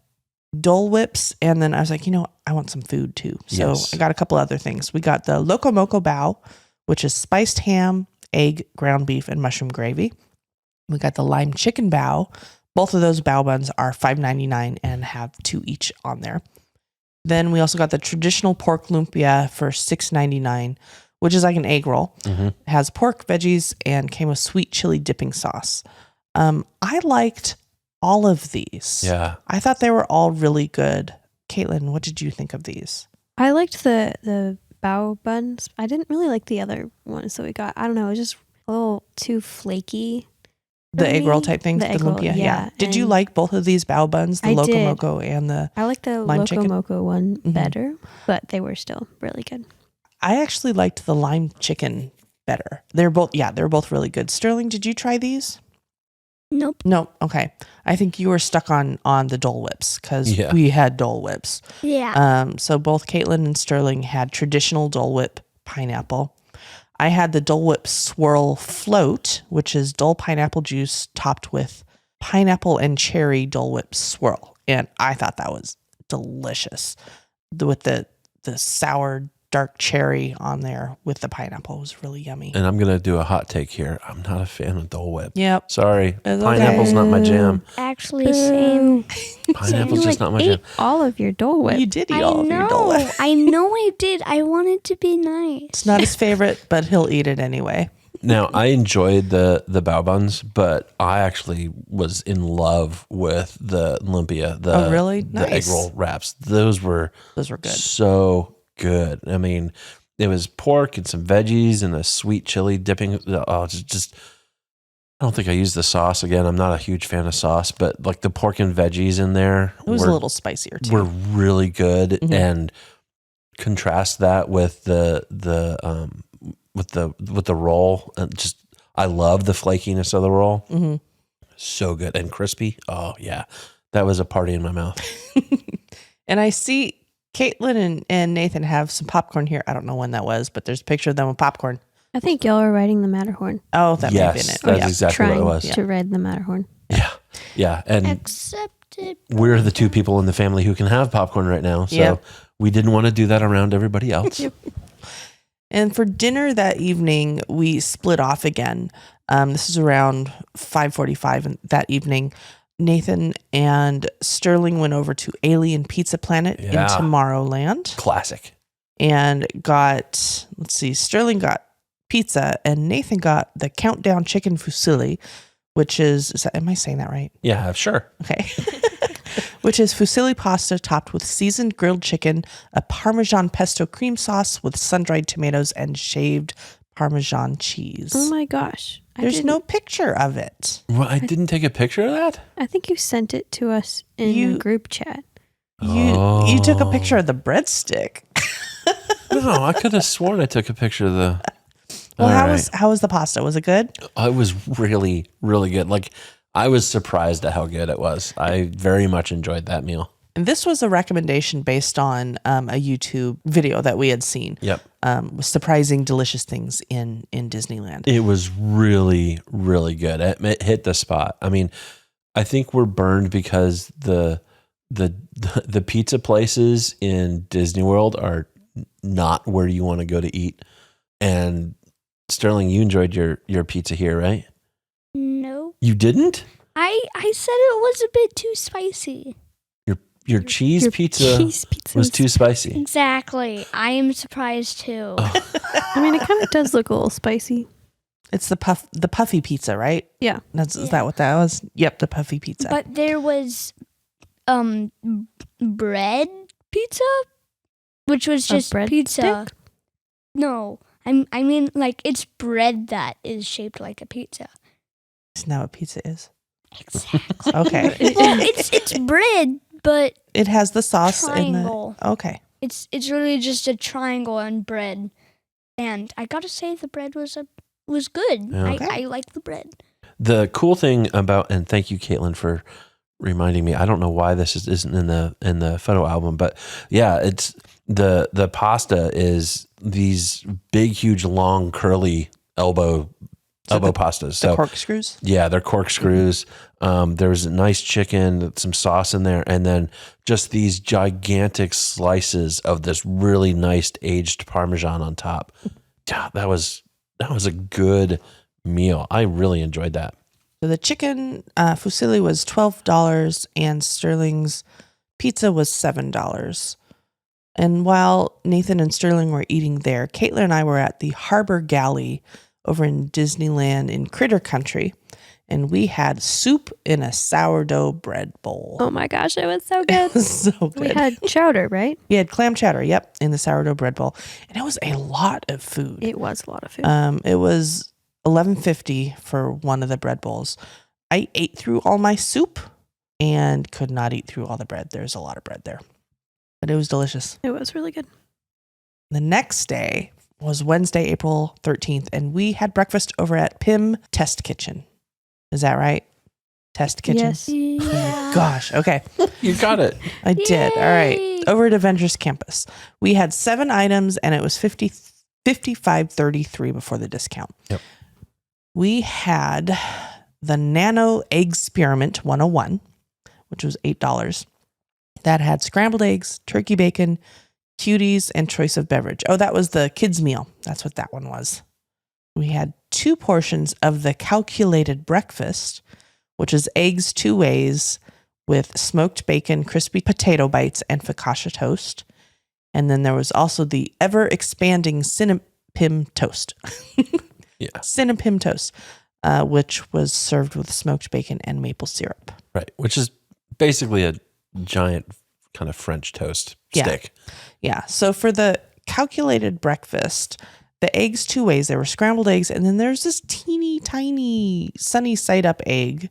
Dole Whips, and then I was like, I want some food too. So yes. I got a couple other things. We got the Loco Moco Bao, which is spiced ham, egg, ground beef, and mushroom gravy. We got the lime chicken bao. Both of those bao buns are $5.99 and have 2 each on there. Then we also got the traditional pork lumpia for $6.99, which is like an egg roll. Mm-hmm. It has pork, veggies, and came with sweet chili dipping sauce. I liked all of these. Yeah. I thought they were all really good. Caitlin, what did you think of these? I liked the bao buns. I didn't really like the other ones that we got. I don't know. It was just a little too flaky. The egg roll type thing? The lumpia, yeah. Did you like both of these bao buns? The Loco Moco and the I like the lime Loco chicken? Moco one better, but they were still really good. I actually liked the lime chicken better. They're both really good. Sterling, did you try these? Nope. No. Okay. I think you were stuck on the Dole Whips because we had Dole Whips. Yeah. So both Caitlin and Sterling had traditional Dole Whip pineapple. I had the Dole Whip Swirl Float, which is Dole pineapple juice topped with pineapple and cherry Dole Whip swirl. And I thought that was delicious. With the sour dark cherry on there with the pineapple was really yummy. And I'm going to do a hot take here. I'm not a fan of Dole Whip. Yep. Sorry. It's Pineapple's not my jam. Actually, same. Pineapple's just not my jam. All of your Dole Whip. You did eat all of your Dole Whip. I know I did. I wanted to be nice. It's not his favorite, but he'll eat it anyway. Now, I enjoyed the bao buns, but I actually was in love with the lumpia. Oh, really? The Nice. egg roll wraps. Those were good. So good. I mean, it was pork and some veggies and a sweet chili dipping. Oh, just I don't think I used the sauce again. I'm not a huge fan of sauce, but like the pork and veggies in there, It was a little spicier too. were really good. Mm-hmm. And contrast that with the roll. Just I love the flakiness of the roll. Mm-hmm. So good and crispy. Oh yeah, that was a party in my mouth. And I see Caitlin and Nathan have some popcorn here. I don't know when that was, but there's a picture of them with popcorn. I think y'all are riding the Matterhorn. Oh, that may have been it. That's exactly what it Trying was. to ride the Matterhorn. Yeah. And Accepted. we're the two people in the family who can have popcorn right now. So Yep. we didn't want to do that around everybody else. And for dinner that evening, we split off again. This is around 5:45 that evening. Nathan and Sterling went over to Alien Pizza Planet in Tomorrowland Classic. and got, Sterling got pizza and Nathan got the Countdown Chicken Fusilli, which am I saying that right? Yeah, sure. Okay. Which is fusilli pasta topped with seasoned grilled chicken, a Parmesan pesto cream sauce with sun-dried tomatoes, and shaved Parmesan cheese. Oh my gosh. There's no picture of it. Well, I didn't take a picture of that? I think you sent it to us in a group chat. You took a picture of the breadstick. No, I could have sworn I took a picture of the... Well, All how was the pasta? Was it good? It was really, really good. Like, I was surprised at how good it was. I very much enjoyed that meal. And this was a recommendation based on a YouTube video that we had seen. Yep. With surprising delicious things in Disneyland. It was really, really good. It hit the spot. I mean, I think we're burned because the pizza places in Disney World are not where you want to go to eat. And Sterling, you enjoyed your pizza here, right? No. You didn't? I said it was a bit too spicy. Your cheese pizza was too spicy. Exactly. I am surprised too. I mean, it kind of does look a little spicy. It's the puffy pizza, right? Yeah. Is that what that was? Yep, the puffy pizza. But there was bread pizza, which was just bread pizza. stick? No. I mean like it's bread that is shaped like a pizza. Isn't that what pizza is? Exactly. Okay. Well, it's bread, but It has the sauce triangle. Okay. It's really just a triangle on bread, and I gotta say the bread was good. Okay. I like the bread. The cool thing about, and thank you, Caitlin, for reminding me. I don't know why this isn't in the photo album, but yeah, it's the pasta is these big, huge, long, curly elbow pastas. So The corkscrews? yeah, they're corkscrews. There's a nice chicken, some sauce in there, and then just these gigantic slices of this really nice aged Parmesan on top. Yeah, that was a good meal. I really enjoyed that. So the chicken fusilli was $12 and Sterling's pizza was $7. And while Nathan and Sterling were eating there, Caitlin and I were at the Harbor Galley over in Disneyland in Critter Country, and we had soup in a sourdough bread bowl. Oh my gosh, it was so good. It was so good. We had chowder, right? We had clam chowder, yep, in the sourdough bread bowl. And it was a lot of food. It was a lot of food. It was $11.50 for one of the bread bowls. I ate through all my soup and could not eat through all the bread. There's a lot of bread there. But it was delicious. It was really good. The next day was Wednesday, April 13th, and we had breakfast over at Pym Test Kitchen. Is that right? Test Kitchen? Yes. Yeah. Gosh, okay. You got it. I did. All right. Yay. Over at Avengers Campus. We had 7 items and it was $55.33 before the discount. Yep. We had the Nano Egg Experiment 101, which was $8. That had scrambled eggs, turkey bacon, cuties, and choice of beverage. Oh, that was the kids' meal. That's what that one was. We had 2 portions of the calculated breakfast, which is eggs 2 ways with smoked bacon, crispy potato bites, and focaccia toast. And then there was also the ever-expanding Cinnapim toast. Yeah. Cinnapim toast, which was served with smoked bacon and maple syrup. Right. Which is basically a giant kind of French toast stick. Yeah. So for the calculated breakfast, the eggs 2 ways. There were scrambled eggs, and then there's this teeny tiny sunny side up egg,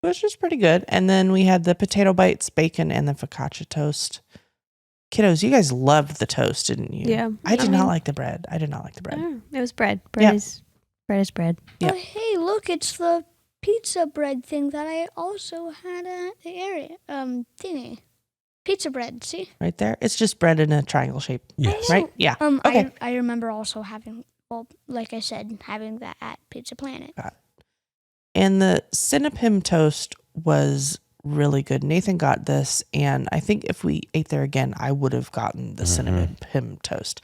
which was pretty good. And then we had the potato bites, bacon, and the focaccia toast. Kiddos, you guys loved the toast, didn't you? Yeah. I did not like the bread. I did not like the bread. It was bread. Yeah. Bread is bread. Yeah. Oh, hey, look, it's the pizza bread thing that I also had at the area thingy. Pizza bread, see? right there. It's just bread in a triangle shape. Yes. Right? Yeah. Okay. I remember also having, well, like I said, having that at Pizza Planet. And the Cinnapim toast was really good. Nathan got this, and I think if we ate there again, I would have gotten the cinnamon Pym toast.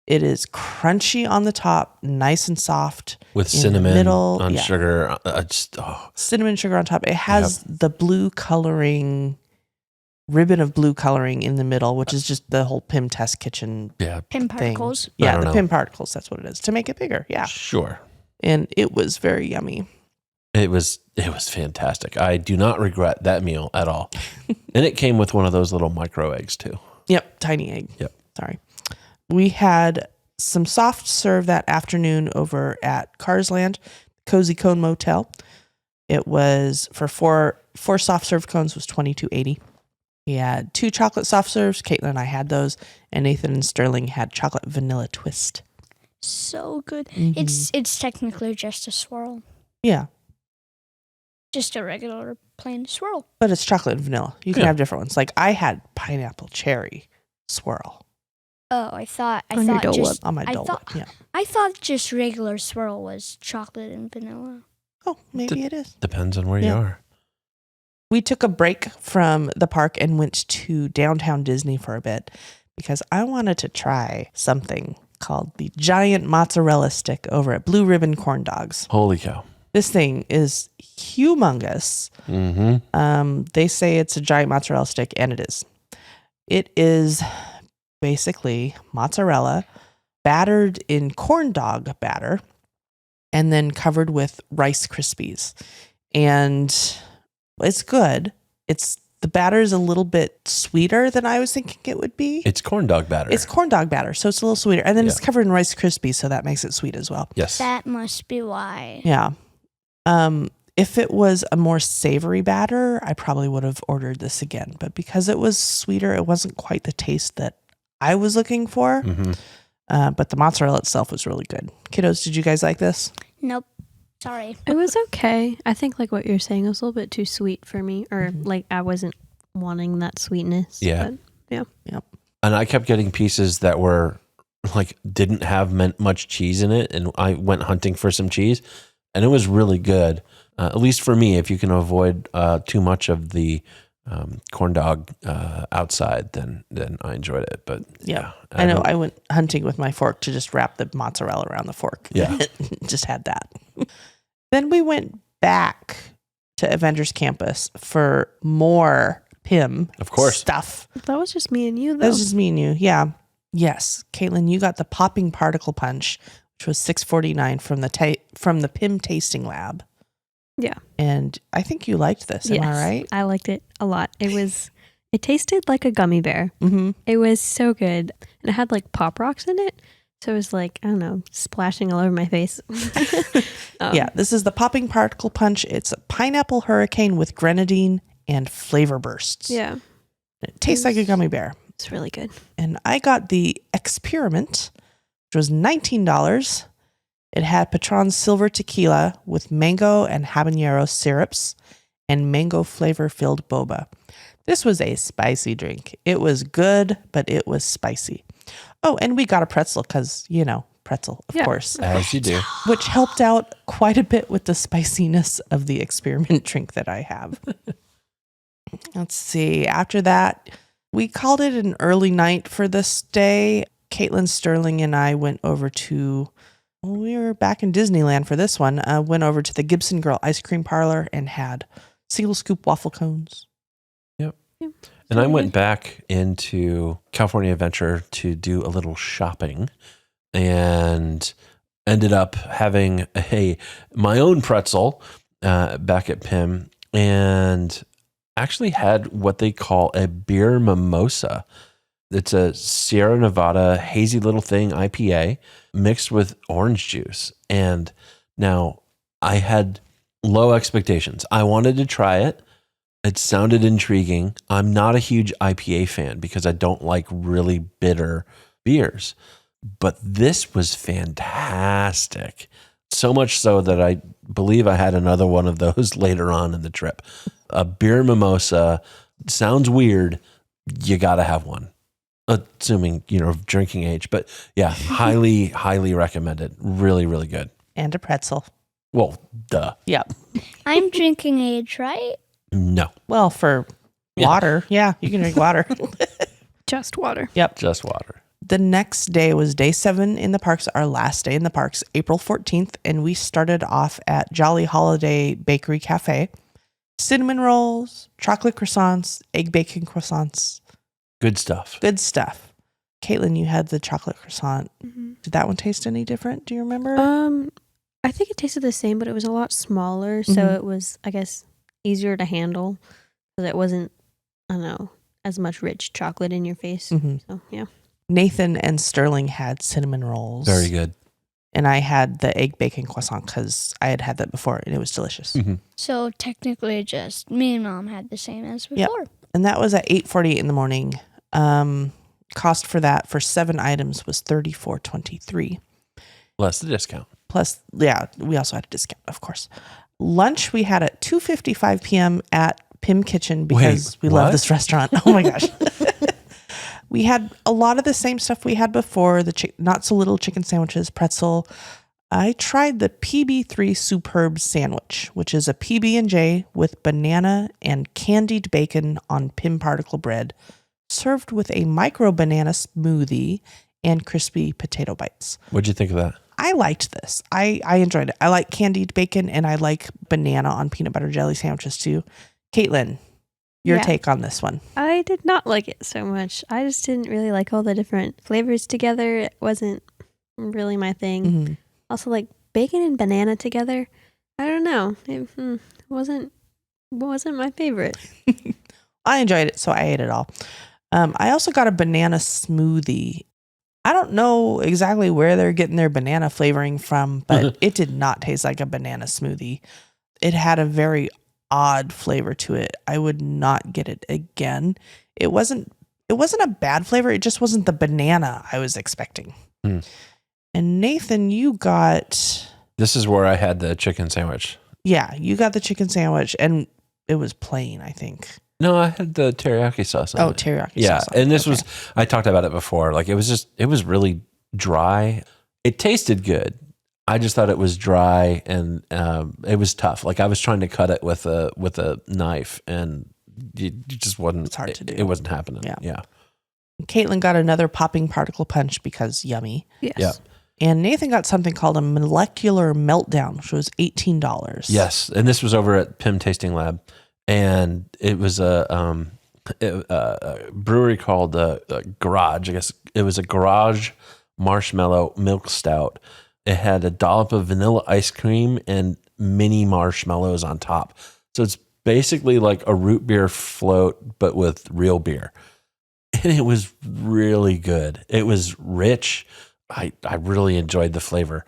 It is crunchy on the top, nice and soft. With in cinnamon the middle, on sugar. Cinnamon sugar on top. It has the blue coloring, ribbon of blue coloring in the middle, which is just the whole Pym Test Kitchen Pym particles. Yeah, the Pym particles. That's what it is, to make it bigger. Yeah. Sure. And it was very yummy. It was fantastic. I do not regret that meal at all. And it came with one of those little micro eggs too. Yep, tiny egg. Yep. Sorry. We had some soft serve that afternoon over at Carsland, Cozy Cone Motel. It was for four soft serve cones was $22.80. We had 2 chocolate soft serves. Caitlin and I had those, and Nathan and Sterling had chocolate vanilla twist. So good. Mhm. It's technically just a swirl. Yeah, Just a regular plain swirl. but it's chocolate and vanilla. You can have different ones. Like I had pineapple cherry swirl Oh, I thought On your Dole just on my I Dole thought- Whip. Yeah. I thought just regular swirl was chocolate and vanilla. Oh, maybe it is. Depends on where you Yeah. are. We took a break from the park and went to downtown Disney for a bit because I wanted to try something called the giant mozzarella stick over at Blue Ribbon Corn Dogs. Holy cow. This thing is humongous. They say it's a giant mozzarella stick, and it is. It is basically mozzarella battered in corn dog batter and then covered with Rice Krispies. And it's good. The batter is a little bit sweeter than I was thinking it would be. It's corn dog batter. It's corn dog batter, so it's a little sweeter. And then it's covered in Rice Krispies, so that makes it sweet as well. Yes. That must be why. Yeah. If it was a more savory batter, I probably would have ordered this again. But because it was sweeter, it wasn't quite the taste that I was looking for. But the mozzarella itself was really good. Kiddos, did you guys like this? Nope. Sorry. It was okay. I think like what you're saying, it was a little bit too sweet for me, or like I wasn't wanting that sweetness. Yeah. But, yeah. Yep. And I kept getting pieces that were like didn't have much cheese in it, and I went hunting for some cheese, and it was really good. At least for me, if you can avoid too much of the corn dog outside, then I enjoyed it. But Yeah. I know I went hunting with my fork to just wrap the mozzarella around the fork. Yeah. Just had that. Then we went back to Avengers Campus for more Pym Of course. stuff. That was just me and you, That though. was just me and you. Yeah. Yes. Caitlin, you got the popping particle punch, which was $6.49 from the Pym Tasting Lab. Yeah. And I think you liked this. Am I right? I liked it a lot. It tasted like a gummy bear. Mm-hmm. It was so good. And it had like Pop Rocks in it. So it was like, I don't know, splashing all over my face. Yeah, this is the popping particle punch. It's a pineapple hurricane with grenadine and flavor bursts. Yeah. It tastes like a gummy bear. It's really good. And I got the experiment, which was $19. It had Patron Silver Tequila with mango and habanero syrups and mango flavor filled boba. This was a spicy drink. It was good, but it was spicy. Oh, and we got a pretzel because, pretzel, of course, As you do. which helped out quite a bit with the spiciness of the experiment drink that I have. Let's see. After that, we called it an early night for this day. Caitlin, Sterling, and I went over to, we were back in Disneyland for this one, went over to the Gibson Girl Ice Cream Parlor and had single scoop waffle cones. Yep. And I went back into California Adventure to do a little shopping and ended up having my own pretzel back at Pym, and actually had what they call a beer mimosa. It's a Sierra Nevada hazy little thing IPA mixed with orange juice. And now I had low expectations. I wanted to try it. It sounded intriguing. I'm not a huge IPA fan because I don't like really bitter beers, but this was fantastic. So much so that I believe I had another one of those later on in the trip. A beer mimosa sounds weird, you got to have one, assuming, drinking age. But yeah, highly, highly recommended. Really, really good. And a pretzel. Well, duh. Yep. I'm drinking age, right? No, Well, for water. Yeah, you can drink water. Just water. Yep. just water. The next day was day 7 in the parks, our last day in the parks, April 14th. And we started off at Jolly Holiday Bakery Cafe. Cinnamon rolls, chocolate croissants, egg bacon croissants. Good stuff. Good stuff. Caitlin, you had the chocolate croissant. Mm-hmm. Did that one taste any different? Do you remember? I think it tasted the same, but it was a lot smaller. So Mhm. it was, I guess, easier to handle because it wasn't, I don't know, as much rich chocolate in your face. Mhm. So, yeah. Nathan and Sterling had cinnamon rolls. Very good. And I had the egg bacon croissant because I had had that before and it was delicious. Mm-hmm. So technically, just me and Mom had the same as Yep. before. And that was at 8:40 in the morning. Cost for that for 7 items was $34.23. Less the discount. Plus, yeah, we also had a discount, of course. Lunch we had at 2:55 p.m. at Pym Kitchen because we love what? this restaurant. Oh my gosh. We had a lot of the same stuff we had before, the not so little chicken sandwiches, pretzel. I tried the PB3 Superb Sandwich, which is a PB&J with banana and candied bacon on Pym particle bread, served with a micro banana smoothie and crispy potato bites. What'd you think of that? I liked this. I enjoyed it. I like candied bacon and I like banana on peanut butter jelly sandwiches too. Caitlin, your Yeah. take on this one. I did not like it so much. I just didn't really like all the different flavors together. It wasn't really my thing. Mhm. Also, like bacon and banana together. I don't know. It wasn't my favorite. I enjoyed it, so I ate it all. I also got a banana smoothie. I don't know exactly where they're getting their banana flavoring from, but it did not taste like a banana smoothie. It had a very odd flavor to it. I would not get it again. It wasn't a bad flavor. It just wasn't the banana I was expecting. Mm. And Nathan, you got, This is where I had the chicken sandwich. you got the chicken sandwich and it was plain, I think. No, I had the teriyaki sauce on it. Teriyaki Yeah, sauce on it. and this Okay. was, I talked about it before. Like it was really dry. It tasted good. I just thought it was dry and it was tough. Like I was trying to cut it with a knife and it just wasn't. It's hard to do. It wasn't happening. Yeah. Yeah. Caitlin got another popping particle punch because yummy. Yes. Yeah. And Nathan got something called a molecular meltdown, which was $18. Yes, and this was over at Pym Tasting Lab, and it was a brewery called Garage. I guess it was a Garage Marshmallow Milk Stout. It had a dollop of vanilla ice cream and mini marshmallows on top. So it's basically like a root beer float, but with real beer. And it was really good. It was rich. I really enjoyed the flavor.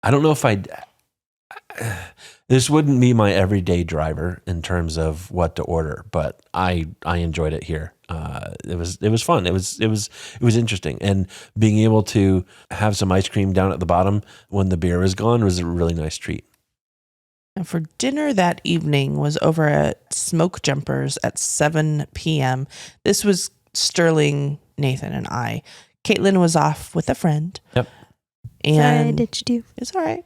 I don't know if this wouldn't be my everyday driver in terms of what to order, but I enjoyed it here. It was fun. It was interesting, and being able to have some ice cream down at the bottom when the beer was gone was a really nice treat. And for dinner that evening was over at Smoke Jumpers at 7 p.m. This was Sterling, Nathan, and I. Caitlin was off with a friend. Yep. Sorry, I And ditched you. it's all right.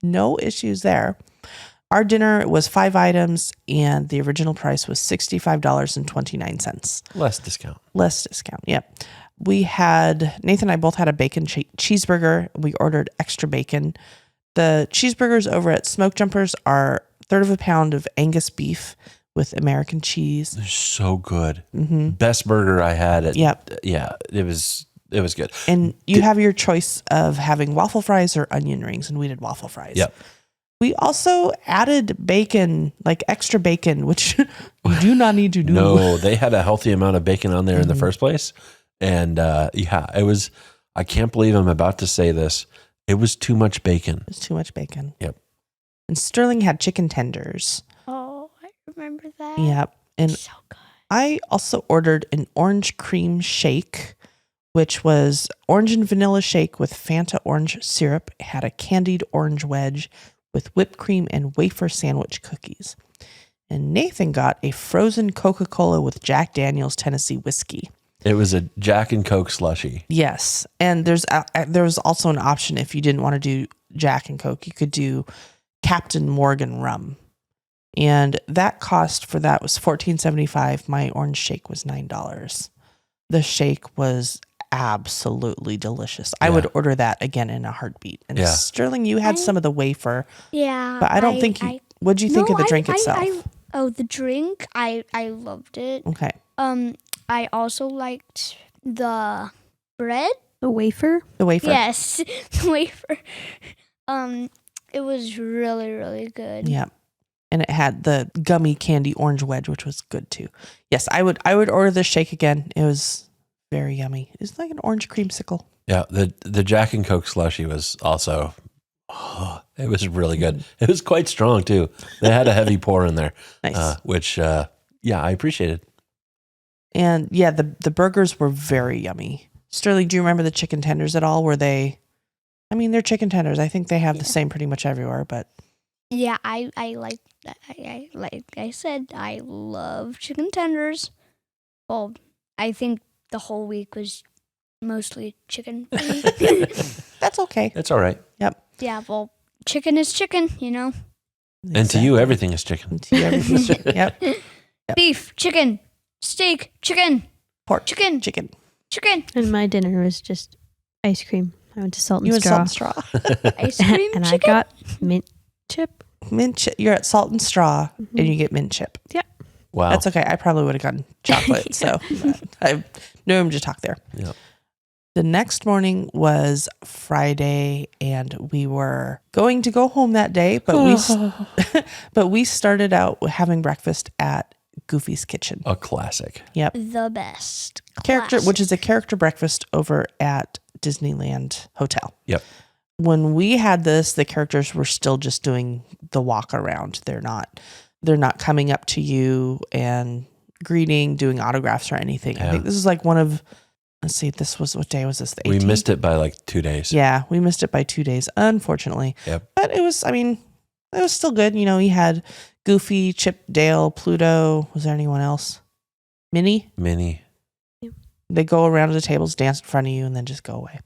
No issues there. Our dinner was 5 items, and the original price was $65.29. Less discount. Less discount. Yep. We had, Nathan and I both had a bacon cheeseburger. We ordered extra bacon. The cheeseburgers over at Smoke Jumpers are 1/3 of a pound of Angus beef with American cheese. They're so good. Mm-hmm. Best burger I had. Yep. Yeah, it was good. And you have your choice of having waffle fries or onion rings, and we did waffle fries. Yep. We also added bacon, like extra bacon, which you do not need to do. No, they had a healthy amount of bacon on there in the first place. And it was, I can't believe I'm about to say this. It was too much bacon. It was too much bacon. Yep. And Sterling had chicken tenders. Oh, I remember that. Yep. And So good. I also ordered an orange cream shake, which was orange and vanilla shake with Fanta orange syrup. It had a candied orange wedge with whipped cream and wafer sandwich cookies. And Nathan got a frozen Coca-Cola with Jack Daniel's Tennessee whiskey. It was a Jack and Coke slushie. Yes. And there was also an option if you didn't want to do Jack and Coke, you could do Captain Morgan rum. And that cost for that was $14.75. My orange shake was $9. The shake was absolutely delicious. I would order that again in a heartbeat. And Sterling, you had some of the wafer. Yeah. But I don't think you... What'd you think of the drink itself? The drink, I loved it. Okay. I also liked the bread. The wafer? The wafer. Yes, the wafer. It was really, really good. Yeah. And it had the gummy candy orange wedge, which was good too. Yes, I would order this shake again. It was very yummy. It's like an orange creamsicle. Yeah, the Jack and Coke slushie was also, it was really good. It was quite strong too. They had a heavy pour in there, Nice. which I appreciated. And yeah, the burgers were very yummy. Sterling, do you remember the chicken tenders at all? Were they? I mean, they're chicken tenders. I think they have the same pretty much everywhere, but Yeah, I like that. Like I said, I love chicken tenders. Well, I think the whole week was mostly chicken for me. that's okay. It's all right. Yeah, well, chicken is chicken, you know. And to you, everything is chicken. And to you, everything's chicken. Yep. Beef, chicken, steak, chicken, Pork, chicken, chicken. chicken, And my dinner was just ice cream. I went to Salt and You and Straw. Salt and Straw. ice cream, And I chicken. got mint chip. Mint chip. You're at Salt and Straw, and you get mint chip. Wow. That's okay. I probably would have gotten chocolate. So I no room to talk there. Yeah. The next morning was Friday, and we were going to go home that day, but we started out having breakfast at Goofy's Kitchen. A classic. Yep. The best. Which is a character breakfast over at Disneyland Hotel. Yep. When we had this, the characters were still just doing the walk around. They're not coming up to you and greeting, doing autographs or anything. Yeah. I think this is like one of, let's see, what day was this? The 18th? We missed it by like 2 days. Yeah, we missed it by 2 days, unfortunately. Yep. But it was still good. You know, you had Goofy, Chip, Dale, Pluto. Was there anyone else? Minnie? They go around to the tables, dance in front of you, and then just go away.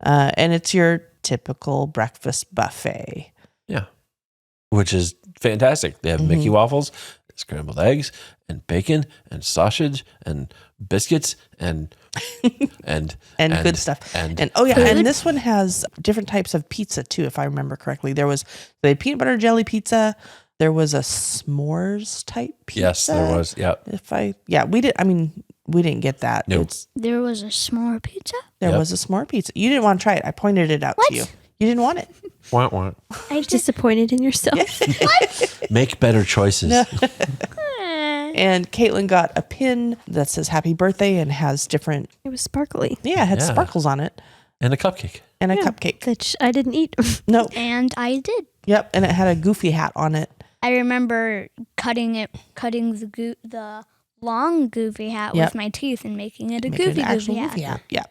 And it's your typical breakfast buffet. Yeah. Which is fantastic. They have Mickey waffles, scrambled eggs, and bacon, and sausage, and biscuits, and good stuff. And and this one has different types of pizza too, if I remember correctly. They had peanut butter jelly pizza. There was a s'mores type pizza. yes, there was. Yeah. We didn't get that. Nope. There was a s'more pizza. There was a s'more pizza. You didn't want to try it. I pointed it out to you. You didn't want it. Want, want. I just Disappointed in yourself. Make better choices. And Caitlin got a pin that says happy birthday and has different, It was sparkly. it had Yeah. sparkles on it And a cupcake. and a Yeah. cupcake. That I didn't eat. No. and I did. Yep. And it had a Goofy hat on it. I remember cutting the long Goofy hat Yep. with my teeth and making it a Make it an Goofy actual hat. Goofy hat. Yeah.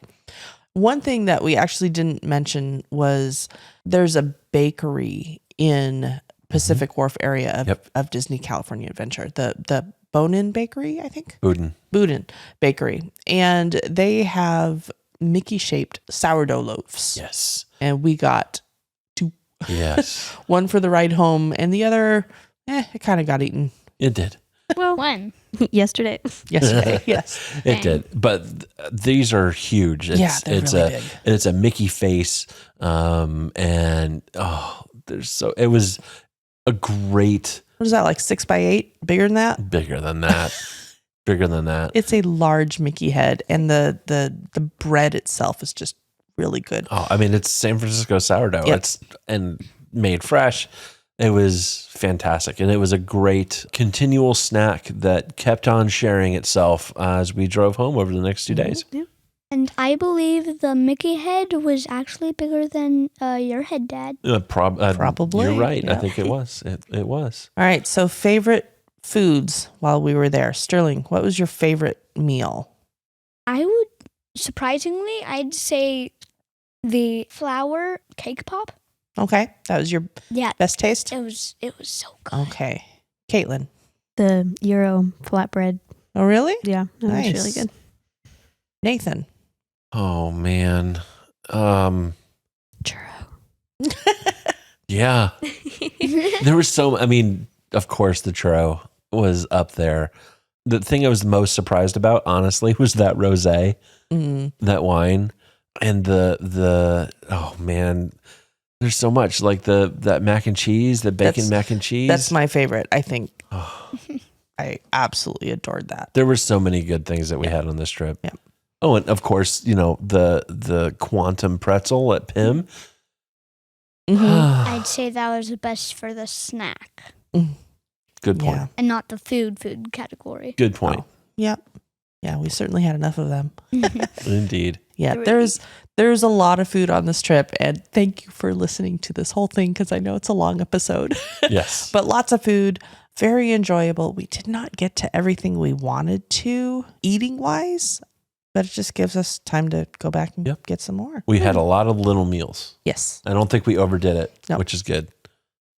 One thing that we actually didn't mention was there's a bakery in Pacific Wharf area of Disney California Adventure. The Bone-In Bakery, I think. Boudin Bakery. And they have Mickey-shaped sourdough loaves. Yes. And we got 2. Yes. One for the ride home, and the other, it kind of got eaten It did. Well, When? yesterday. yesterday. Yes. It did. But these are huge. They're really big. It's a Mickey face. And it was a great. What is that, like 6x8? Bigger than that? Bigger than that. Bigger than that. It's a large Mickey head, and the bread itself is just really good. Oh, I mean, it's San Francisco sourdough. Yep. It's and made fresh. It was fantastic, and it was a great continual snack that kept on sharing itself as we drove home over the next 2 days. And I believe the Mickey head was actually bigger than your head, Dad. Probably. You're right. I Yeah. think it was. It was. All right. So favorite foods while we were there. Sterling, what was your favorite meal? I would, surprisingly, I'd say the flour cake pop. Okay. That was your Yeah, best taste? it was so good. Okay. Caitlin. the Euro flatbread. Oh, really? Yeah, that Nice. was really good. Nathan. Oh man. Churro. Yeah. There was of course the churro was up there. The thing I was most surprised about, honestly, was that rosé, that wine, and the oh man, there's so much, like that mac and cheese, the bacon mac and cheese. That's my favorite, I think. I absolutely adored that. There were so many good things that we had on this trip. Yeah. Oh, and of course, the quantum pretzel at Pym. I'd say that was the best for the snack Good point. Yeah. and not the food category. Good point. Yep. Yeah, we certainly had enough of them. Indeed. Yeah, there's a lot of food on this trip, and thank you for listening to this whole thing because I know it's a long episode. Yes. But lots of food, very enjoyable. We did not get to everything we wanted to eating wise, but it just gives us time to go back and get some more. We had a lot of little meals. Yes. I don't think we overdid it, No. which is good.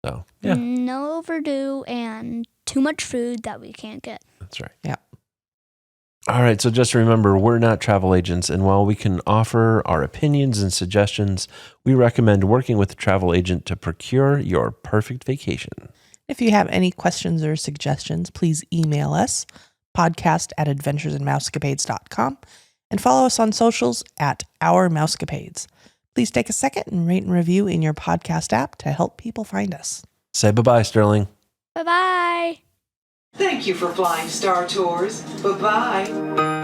So, yeah. No overdue and too much food that we can't get. That's right. Yeah. All right. So just remember, we're not travel agents. And while we can offer our opinions and suggestions, we recommend working with a travel agent to procure your perfect vacation. If you have any questions or suggestions, please email us, podcast@adventuresinmousecapades.com, and follow us on socials at Our Mousecapades. Please take a second and rate and review in your podcast app to help people find us. Say bye-bye, Sterling. Bye-bye. Thank you for flying Star Tours. Bye-bye.